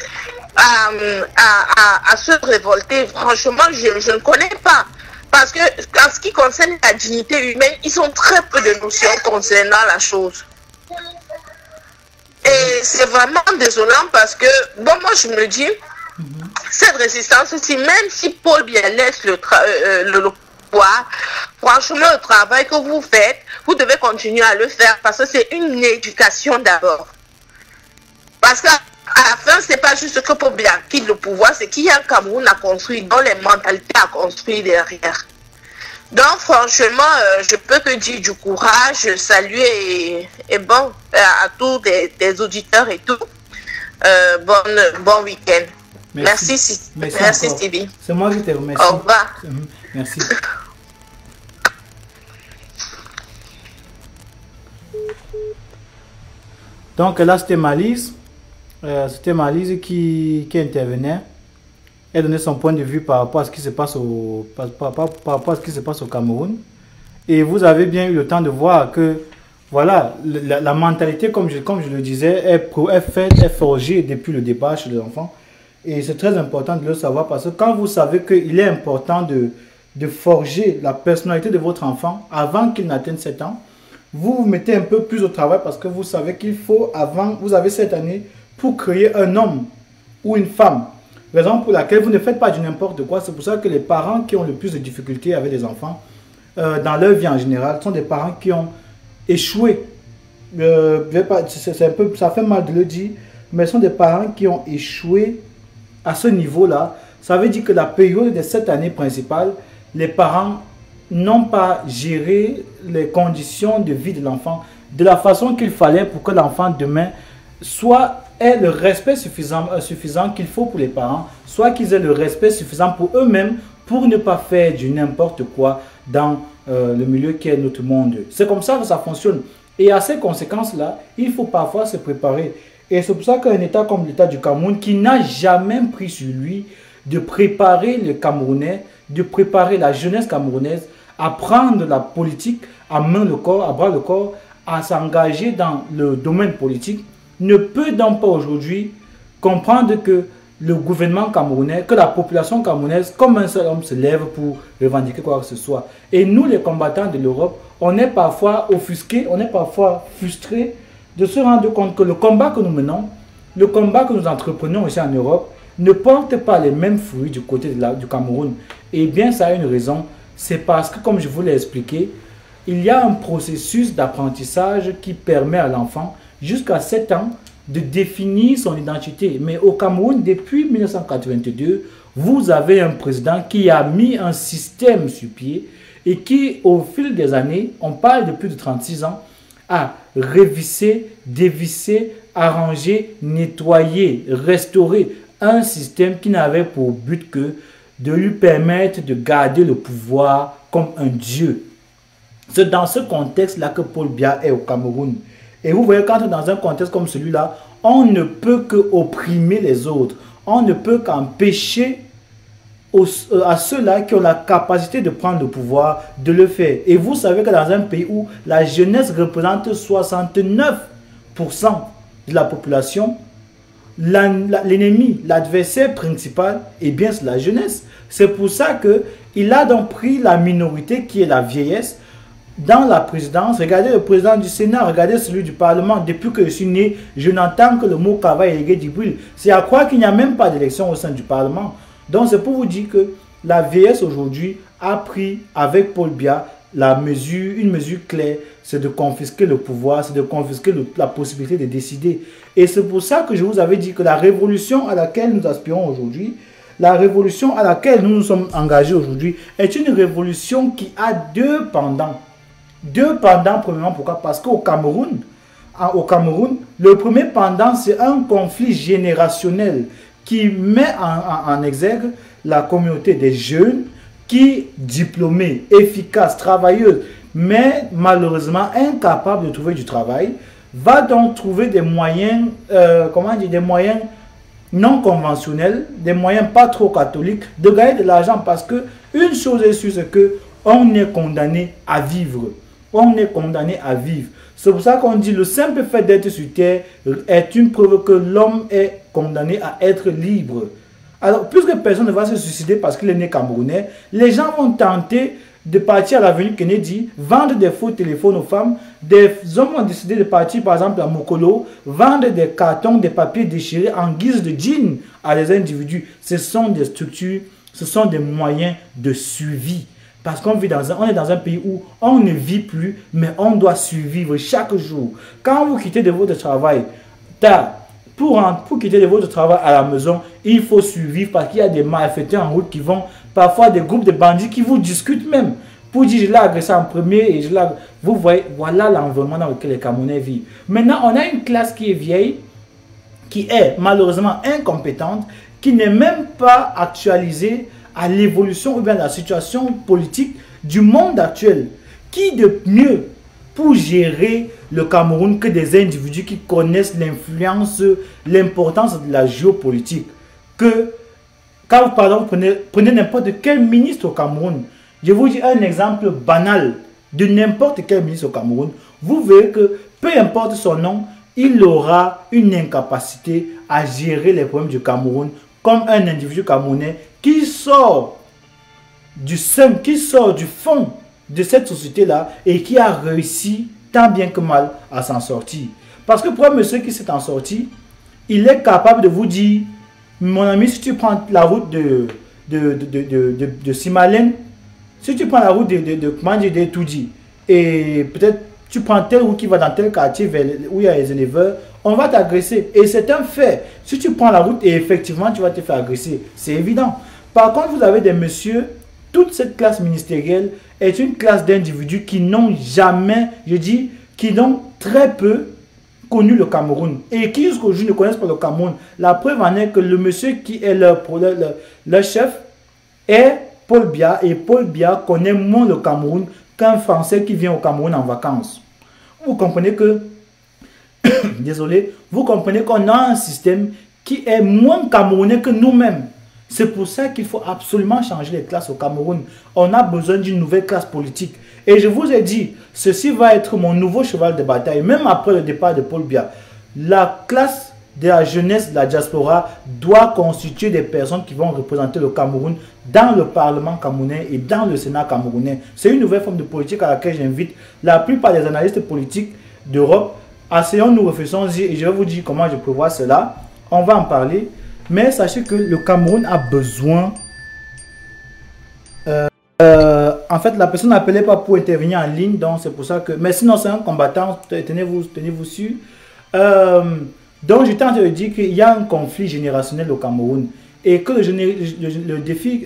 à se révolter. Franchement, je ne connais pas. Parce que, en ce qui concerne la dignité humaine, ils ont très peu de notions concernant la chose. Et c'est vraiment désolant parce que, bon, moi je me dis, cette résistance aussi, même si Paul Biya laisse le pouvoir, franchement, le travail que vous faites, vous devez continuer à le faire parce que c'est une éducation d'abord. Parce qu'à la fin, c'est pas juste que Paul Biya quitte le pouvoir, c'est qu'il y a un Cameroun à construire, dont les mentalités à construire derrière. Donc, franchement, je peux que dire du courage, saluer et bon, à tous des auditeurs et tout. Bon week-end. Merci, merci Stevie. C'est moi qui te remercie. Au revoir. Merci. Donc là, c'était Malise. C'était Malise qui intervenait. Elle donnait son point de vue par rapport à ce qui se passe au Cameroun. Et vous avez bien eu le temps de voir que voilà, la mentalité, comme je le disais, est forgée depuis le départ chez les enfants. Et c'est très important de le savoir parce que quand vous savez qu'il est important de forger la personnalité de votre enfant avant qu'il n'atteigne 7 ans, vous vous mettez un peu plus au travail parce que vous savez qu'il faut, vous avez 7 années pour créer un homme ou une femme. Raison pour laquelle vous ne faites pas du n'importe quoi. C'est pour ça que les parents qui ont le plus de difficultés avec les enfants, dans leur vie en général, sont des parents qui ont échoué. Ça fait mal de le dire, mais ce sont des parents qui ont échoué à ce niveau-là. Ça veut dire que la période des 7 années principales, les parents n'ont pas géré les conditions de vie de l'enfant de la façon qu'il fallait pour que l'enfant demain soit ait le respect suffisant qu'il faut pour les parents, soit qu'ils aient le respect suffisant pour eux-mêmes pour ne pas faire du n'importe quoi dans le milieu qui est notre monde. C'est comme ça que ça fonctionne. Et à ces conséquences-là, il faut parfois se préparer. Et c'est pour ça qu'un État comme l'État du Cameroun, qui n'a jamais pris sur lui de préparer les Camerounais, de préparer la jeunesse camerounaise à prendre la politique à bras le corps, à s'engager dans le domaine politique, ne peut donc pas aujourd'hui comprendre que le gouvernement camerounais, que la population camerounaise, comme un seul homme, se lève pour revendiquer quoi que ce soit. Et nous, les combattants de l'Europe, on est parfois offusqués, on est parfois frustrés de se rendre compte que le combat que nous menons le combat que nous entreprenons ici en Europe ne porte pas les mêmes fruits du côté du Cameroun. Et bien, ça a une raison. C'est parce que, comme je vous l'ai expliqué, il y a un processus d'apprentissage qui permet à l'enfant, jusqu'à 7 ans, de définir son identité. Mais au Cameroun, depuis 1982, vous avez un président qui a mis un système sur pied et qui, au fil des années, on parle de plus de 36 ans, a révissé, dévissé, arrangé, nettoyé, restauré un système qui n'avait pour but que de lui permettre de garder le pouvoir comme un dieu. C'est dans ce contexte-là que Paul Biya est au Cameroun. Et vous voyez, quand on est dans un contexte comme celui-là, on ne peut que opprimer les autres. On ne peut qu'empêcher à ceux-là qui ont la capacité de prendre le pouvoir de le faire. Et vous savez que dans un pays où la jeunesse représente 69% de la population, l'ennemi, l'adversaire principal, eh bien c'est la jeunesse. C'est pour ça qu'il a donc pris la minorité qui est la vieillesse dans la présidence. Regardez le président du Sénat, regardez celui du Parlement. Depuis que je suis né, je n'entends que le mot Kava et Djibril. C'est à croire qu'il n'y a même pas d'élection au sein du Parlement. Donc c'est pour vous dire que la vieillesse aujourd'hui a pris avec Paul Biya une mesure claire, c'est de confisquer le pouvoir, c'est de confisquer la possibilité de décider. Et c'est pour ça que je vous avais dit que la révolution à laquelle nous aspirons aujourd'hui, la révolution à laquelle nous nous sommes engagés aujourd'hui, est une révolution qui a deux pendants. Deux pendants, premièrement, pourquoi? Parce qu'au Cameroun, le premier pendant, c'est un conflit générationnel qui met en exergue la communauté des jeunes qui, diplômés, efficaces, travailleuses, mais malheureusement incapables de trouver du travail, va donc trouver des moyens, des moyens non conventionnels, des moyens pas trop catholiques de gagner de l'argent, parce que une chose est sûre, c'est que on est condamné à vivre. On est condamné à vivre. C'est pour ça qu'on dit le simple fait d'être sur terre est une preuve que l'homme est condamné à être libre. Alors, puisque personne ne va se suicider parce qu'il est né camerounais, les gens vont tenter de partir à l'avenue Kennedy, vendre des faux téléphones aux femmes. Des hommes ont décidé de partir par exemple à Mokolo, vendre des cartons, des papiers déchirés en guise de jeans à des individus. Ce sont des structures, ce sont des moyens de suivi. Parce qu'on est dans un pays où on ne vit plus, mais on doit survivre chaque jour. Quand vous quittez de votre travail, pour quitter de votre travail à la maison, il faut survivre parce qu'il y a des malfaiteurs en route qui vont, parfois des groupes de bandits qui vous discutent même. Pour dire, je l'ai agressé en premier et je l'ai... Vous voyez, voilà l'environnement dans lequel les Camerounais vivent. Maintenant, on a une classe qui est vieille, qui est malheureusement incompétente, qui n'est même pas actualisée à l'évolution ou bien à la situation politique du monde actuel. Qui de mieux pour gérer le Cameroun que des individus qui connaissent l'influence, l'importance de la géopolitique? Que quand vous, par exemple, prenez n'importe quel ministre au Cameroun, je vous dis un exemple banal de n'importe quel ministre au Cameroun, vous verrez que peu importe son nom, il aura une incapacité à gérer les problèmes du Cameroun comme un individu camerounais qui sort du fond de cette société-là et qui a réussi tant bien que mal à s'en sortir. Parce que pour un monsieur qui s'est en sorti, il est capable de vous dire, mon ami, si tu prends la route de Simalène, si tu prends la route de Toudji, et peut-être tu prends telle route qui va dans tel quartier où il y a les éleveurs, on va t'agresser. Et c'est un fait. Si tu prends la route et effectivement tu vas te faire agresser, c'est évident. Par contre, vous avez des messieurs, toute cette classe ministérielle est une classe d'individus qui n'ont jamais, qui n'ont très peu connu le Cameroun et qui jusqu'au jour ne connaissent pas le Cameroun. La preuve en est que le monsieur qui est leur chef est Paul Biya, et Paul Biya connaît moins le Cameroun qu'un Français qui vient au Cameroun en vacances. Vous comprenez que, désolé, vous comprenez qu'on a un système qui est moins camerounais que nous-mêmes. C'est pour ça qu'il faut absolument changer les classes au Cameroun. On a besoin d'une nouvelle classe politique. Et je vous ai dit, ceci va être mon nouveau cheval de bataille. Même après le départ de Paul Biya, la classe de la jeunesse de la diaspora doit constituer des personnes qui vont représenter le Cameroun dans le Parlement camerounais et dans le Sénat camerounais. C'est une nouvelle forme de politique à laquelle j'invite la plupart des analystes politiques d'Europe Asseyons-nous, réfléchissons-y et je vais vous dire comment je prévois cela. On va en parler. Mais sachez que le Cameroun a besoin... en fait, la personne n'appelait pas pour intervenir en ligne, donc c'est pour ça que... Mais sinon, c'est un combattant, tenez-vous sûr. Donc, j'étais en train de dire qu'il y a un conflit générationnel au Cameroun et que le défi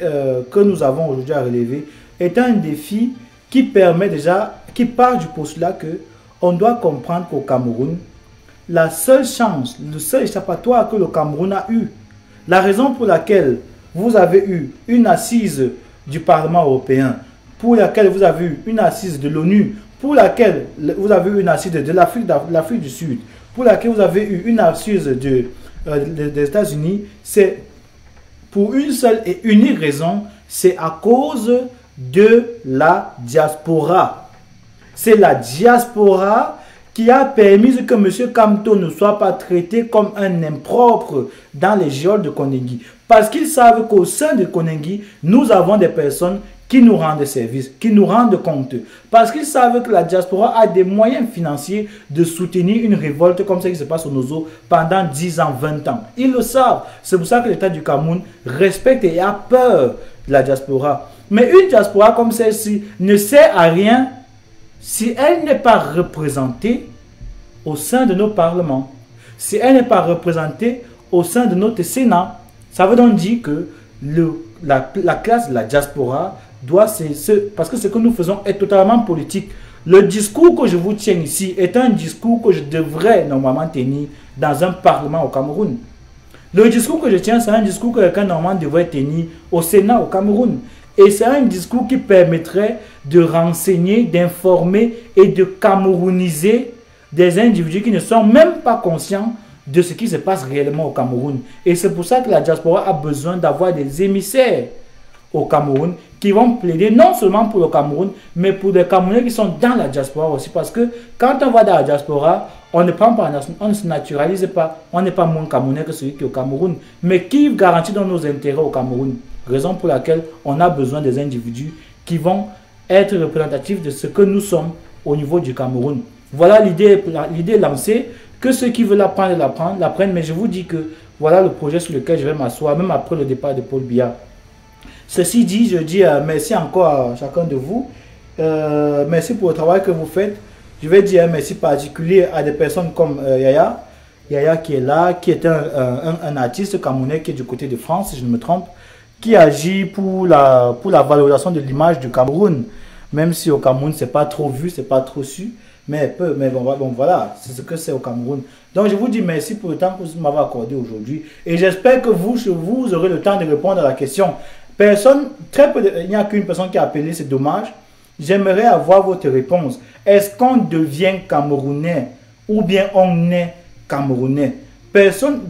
que nous avons aujourd'hui à relever est un défi qui permet déjà, qui part du postulat que on doit comprendre qu'au Cameroun, la seule chance, le seul échappatoire que le Cameroun a eu, la raison pour laquelle vous avez eu une assise du Parlement européen, pour laquelle vous avez eu une assise de l'ONU, pour laquelle vous avez eu une assise de l'Afrique du Sud, pour laquelle vous avez eu une assise des États-Unis, c'est pour une seule et unique raison, c'est à cause de la diaspora. C'est la diaspora qui a permis que M. Kamto ne soit pas traité comme un impropre dans les geôles de Koningui. Parce qu'ils savent qu'au sein de Koningui, nous avons des personnes qui nous rendent service, qui nous rendent compte. Parce qu'ils savent que la diaspora a des moyens financiers de soutenir une révolte comme ça qui se passe au Nozo pendant 10 ans, 20 ans. Ils le savent. C'est pour ça que l'État du Cameroun respecte et a peur de la diaspora. Mais une diaspora comme celle-ci ne sert à rien si elle n'est pas représentée au sein de nos parlements, si elle n'est pas représentée au sein de notre Sénat. Ça veut donc dire que la classe de la diaspora doit parce que ce que nous faisons est totalement politique. Le discours que je vous tiens ici est un discours que je devrais normalement tenir dans un parlement au Cameroun. Le discours que je tiens, c'est un discours que quelqu'un normalement devrait tenir au Sénat au Cameroun. Et c'est un discours qui permettrait de renseigner, d'informer et de camerouniser des individus qui ne sont même pas conscients de ce qui se passe réellement au Cameroun. Et c'est pour ça que la diaspora a besoin d'avoir des émissaires au Cameroun qui vont plaider non seulement pour le Cameroun, mais pour des Camerounais qui sont dans la diaspora aussi. Parce que quand on va dans la diaspora, on ne prend pas, on ne se naturalise pas, on n'est pas moins Camerounais que celui qui est au Cameroun. Mais qui garantit dans nos intérêts au Cameroun? Raison pour laquelle on a besoin des individus qui vont être représentatifs de ce que nous sommes au niveau du Cameroun. Voilà l'idée lancée, que ceux qui veulent l'apprendre, l'apprennent. Mais je vous dis que voilà le projet sur lequel je vais m'asseoir, même après le départ de Paul Biya. Ceci dit, je dis merci encore à chacun de vous. Merci pour le travail que vous faites. Je vais dire un merci particulier à des personnes comme Yaya. Yaya qui est là, qui est un artiste camerounais qui est du côté de France, si je ne me trompe, qui agit pour la valorisation de l'image du Cameroun. Même si au Cameroun, ce n'est pas trop vu, ce n'est pas trop su. Mais bon, voilà, c'est ce que c'est au Cameroun. Donc, je vous dis merci pour le temps que vous m'avez accordé aujourd'hui. Et j'espère que vous aurez le temps de répondre à la question. Il n'y a qu'une personne qui a appelé, c'est dommage. J'aimerais avoir votre réponse. Est-ce qu'on devient Camerounais ou bien on est Camerounais?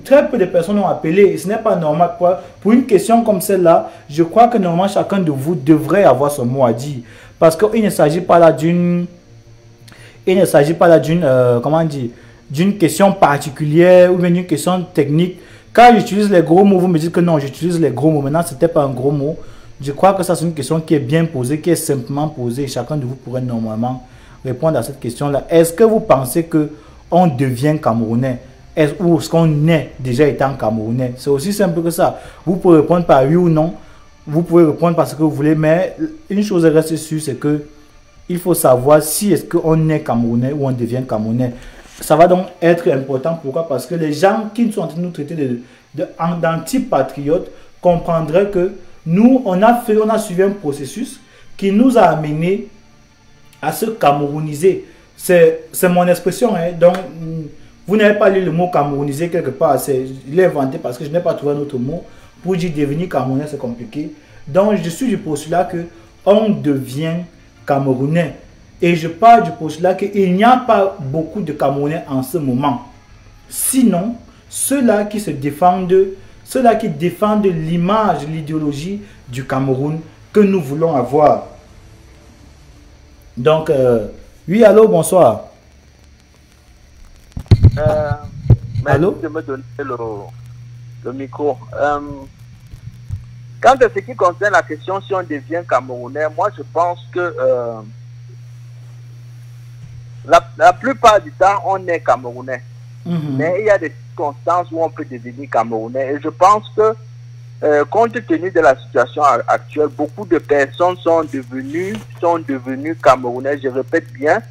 Très peu de personnes ont appelé et ce n'est pas normal. Pour une question comme celle-là, je crois que normalement chacun de vous devrait avoir son mot à dire. Parce qu'il ne s'agit pas là d'une... comment dire, d'une question particulière ou bien d'une question technique. Quand j'utilise les gros mots, vous me dites que non, j'utilise les gros mots. Maintenant, ce n'était pas un gros mot. Je crois que ça, c'est une question qui est bien posée, qui est simplement posée. Chacun de vous pourrait normalement répondre à cette question-là. Est-ce que vous pensez qu'on devient Camerounais? Ou est-ce qu'on est déjà étant Camerounais? C'est aussi simple que ça. Vous pouvez répondre par oui ou non. Vous pouvez répondre par ce que vous voulez. Mais une chose reste sûre, c'est que il faut savoir si est-ce qu'on est Camerounais ou on devient Camerounais. Ça va donc être important. Pourquoi? Parce que les gens qui sont en train de nous traiter d'anti-patriotes comprendraient que nous, on a suivi un processus qui nous a amené à se camerouniser. C'est mon expression. Hein. Donc, vous n'avez pas lu le mot camerouniser quelque part. Je l'ai inventé parce que je n'ai pas trouvé un autre mot. Pour dire devenir Camerounais, c'est compliqué. Donc, je suis du postulat que on devient Camerounais. Et je parle du postulat qu'il n'y a pas beaucoup de Camerounais en ce moment. Sinon, ceux-là qui défendent l'image, l'idéologie du Cameroun que nous voulons avoir. Donc, oui, allô, bonsoir. Allô? De me donner le micro. Quant à ce qui concerne la question si on devient Camerounais, moi je pense que la plupart du temps, on est Camerounais. Mais il y a des circonstances où on peut devenir Camerounais. Et je pense que, compte tenu de la situation actuelle, beaucoup de personnes sont devenues Camerounais. Je répète bien,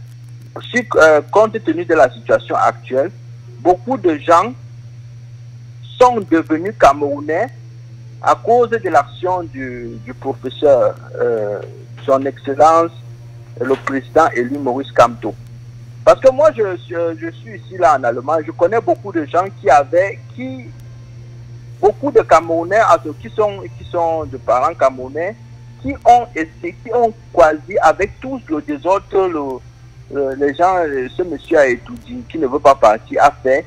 compte tenu de la situation actuelle, beaucoup de gens sont devenus Camerounais à cause de l'action du professeur, son excellence, le président élu Maurice Kamto. Parce que moi, je suis ici là en Allemagne, je connais beaucoup de gens beaucoup de Camerounais, qui sont de parents camerounais, qui ont choisi avec tous le désordre, les gens, ce monsieur a étudié, qui ne veut pas partir, a fait,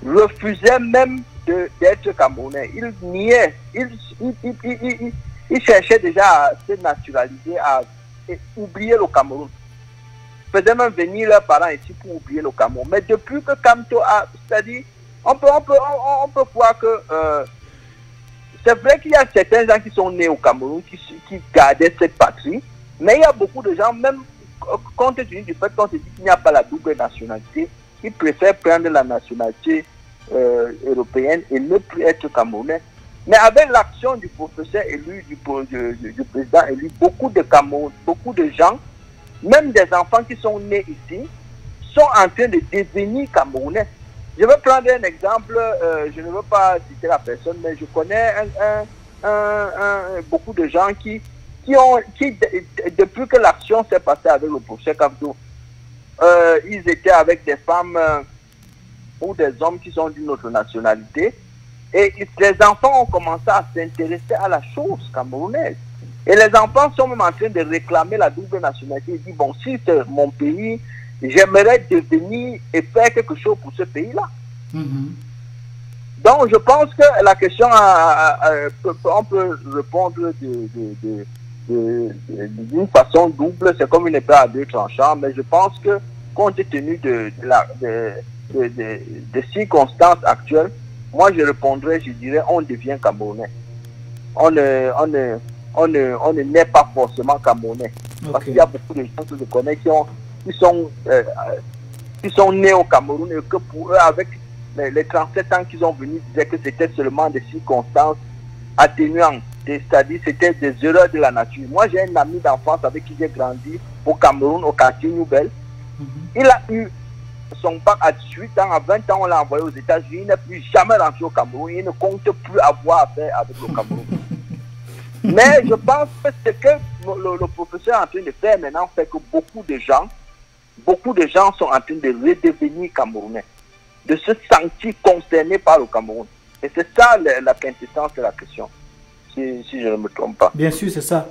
refusait même d'être Camerounais. Il niait, il cherchait déjà à se naturaliser, à oublier le Cameroun. Faisait même venir leurs parents ici pour oublier le Cameroun. Mais depuis que Kamto a, c'est-à-dire, on peut voir que c'est vrai qu'il y a certains gens qui sont nés au Cameroun, qui gardaient cette patrie, mais il y a beaucoup de gens, même compte tenu du fait qu'on se dit qu'il n'y a pas la double nationalité, qui préfèrent prendre la nationalité européenne et ne plus être Camerounais. Mais avec l'action du professeur élu, du président élu, beaucoup de gens, même des enfants qui sont nés ici, sont en train de devenir Camerounais. Je vais prendre un exemple, je ne veux pas citer la personne, mais je connais beaucoup de gens qui depuis que l'action s'est passée avec le professeur Kamto, ils étaient avec des femmes ou des hommes qui sont d'une autre nationalité, et les enfants ont commencé à s'intéresser à la chose camerounaise. Et les enfants sont même en train de réclamer la double nationalité. Ils disent, bon, si c'est mon pays, j'aimerais devenir et faire quelque chose pour ce pays-là. Donc, je pense que la question, on peut répondre d'une façon double. C'est comme une épée à deux tranchants. Mais je pense que, compte tenu des circonstances actuelles, moi, je répondrais, je dirais, on devient Camerounais. On ne naît pas forcément Camerounais. Okay. Parce qu'il y a beaucoup de gens que je connais qui sont nés au Cameroun et que pour eux, avec les 37 ans qu'ils ont venus, ils disaient que c'était seulement des circonstances atténuantes. C'est-à-dire c'était des erreurs de la nature. Moi, j'ai un ami d'enfance avec qui j'ai grandi au Cameroun, au quartier Nouvelle. Il a eu son bac à 18 ans, à 20 ans, on l'a envoyé aux États-Unis. Il n'est plus jamais rentré au Cameroun. Il ne compte plus avoir affaire avec le Cameroun. Mais je pense que ce que le professeur est en train de faire maintenant fait que beaucoup de gens sont en train de redevenir Camerounais, de se sentir concernés par le Cameroun. Et c'est ça la quintessence de la question, si je ne me trompe pas. Bien sûr, c'est ça.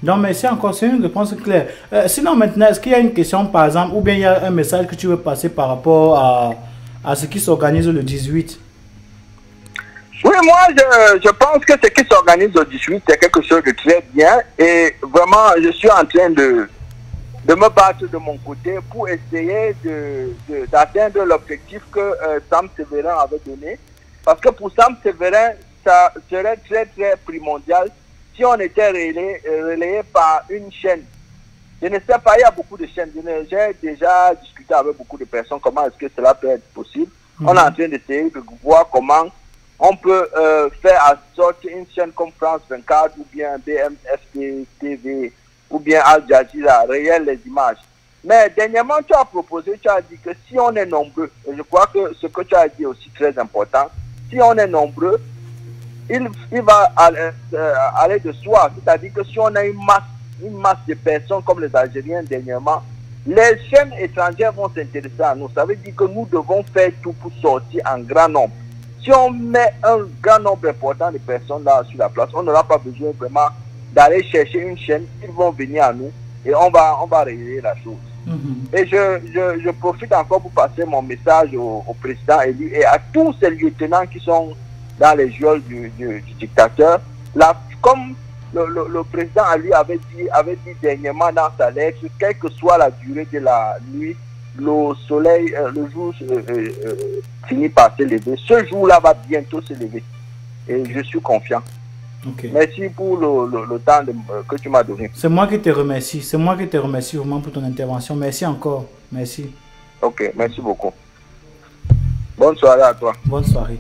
Non, mais c'est une réponse claire. Sinon, maintenant, est-ce qu'il y a une question, par exemple, ou bien il y a un message que tu veux passer par rapport à ce qui s'organise le 18? Oui, moi, je pense que ce qui s'organise le 18, c'est quelque chose de très bien. Et vraiment, je suis en train de me battre de mon côté pour essayer d'atteindre l'objectif que Sam Severin avait donné. Parce que pour Sam Severin, ça serait très, très primordial si on était relayé par une chaîne. Je ne sais pas, il y a beaucoup de chaînes. J'ai déjà discuté avec beaucoup de personnes comment est-ce que cela peut être possible. On est en train d'essayer de voir comment on peut faire à sortir une chaîne comme France 24 ou bien BMFT TV ou bien Al Jazeera, réel les images. Mais dernièrement, tu as dit que si on est nombreux, et je crois que ce que tu as dit est aussi très important, si on est nombreux, il va aller de soi. C'est-à-dire que si on a une masse de personnes comme les Algériens dernièrement, les chaînes étrangères vont s'intéresser à nous. Ça veut dire que nous devons faire tout pour sortir en grand nombre. Si on met un grand nombre important de personnes là sur la place, on n'aura pas besoin vraiment d'aller chercher une chaîne. Ils vont venir à nous et on va régler la chose. Et je profite encore pour passer mon message au président élu et à tous ces lieutenants qui sont dans les geôles du dictateur. Là, comme le président lui avait dit dernièrement dans sa lettre, quelle que soit la durée de la nuit, le soleil, le jour finit par se lever. Ce jour-là va bientôt se lever. Et je suis confiant. Ok. Merci pour le temps que tu m'as donné. C'est moi qui te remercie. C'est moi qui te remercie vraiment pour ton intervention. Merci encore. Merci. Ok, merci beaucoup. Bonne soirée à toi. Bonne soirée.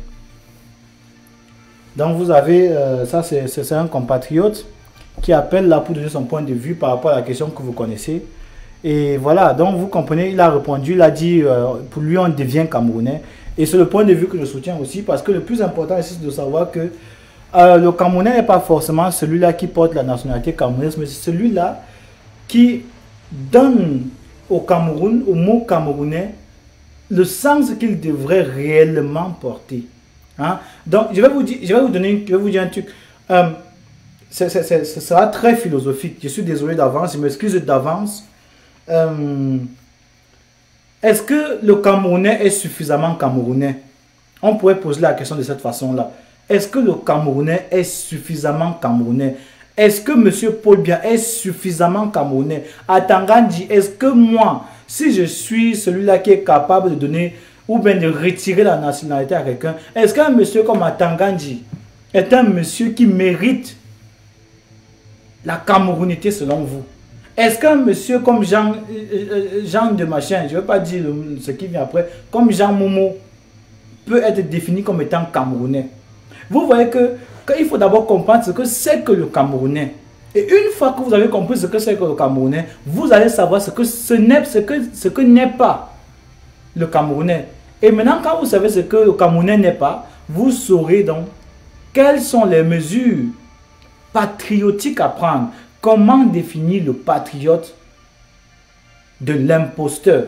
Donc vous avez, ça c'est un compatriote qui appelle là pour donner son point de vue par rapport à la question que vous connaissez. Et voilà, donc vous comprenez, il a répondu, il a dit, pour lui on devient Camerounais. Et c'est le point de vue que je soutiens aussi, parce que le plus important ici c'est de savoir que le Camerounais n'est pas forcément celui-là qui porte la nationalité camerounaise, mais c'est celui-là qui donne au Cameroun, au mot camerounais, le sens qu'il devrait réellement porter. Hein? Donc, je vais vous dire un truc. Ce sera très philosophique. Je suis désolé d'avance, je m'excuse d'avance. Est-ce que le Camerounais est suffisamment Camerounais? On pourrait poser la question de cette façon-là. Est-ce que le Camerounais est suffisamment Camerounais? Est-ce que M. Paul Biya est suffisamment Camerounais? À Tangandji, est-ce que moi, si je suis celui-là qui est capable de donner ou bien de retirer la nationalité à quelqu'un, est-ce qu'un monsieur comme Tangandji est un monsieur qui mérite la camerounité selon vous? Est-ce qu'un monsieur comme Jean de Machin, je ne veux pas dire ce qui vient après, comme Jean Momo, peut être défini comme étant camerounais? Vous voyez qu'il faut d'abord comprendre ce que c'est que le Camerounais. Et une fois que vous avez compris ce que c'est que le Camerounais, vous allez savoir ce que n'est pas le Camerounais. Et maintenant, quand vous savez ce que le Camerounais n'est pas, vous saurez donc quelles sont les mesures patriotiques à prendre. Comment définir le patriote de l'imposteur?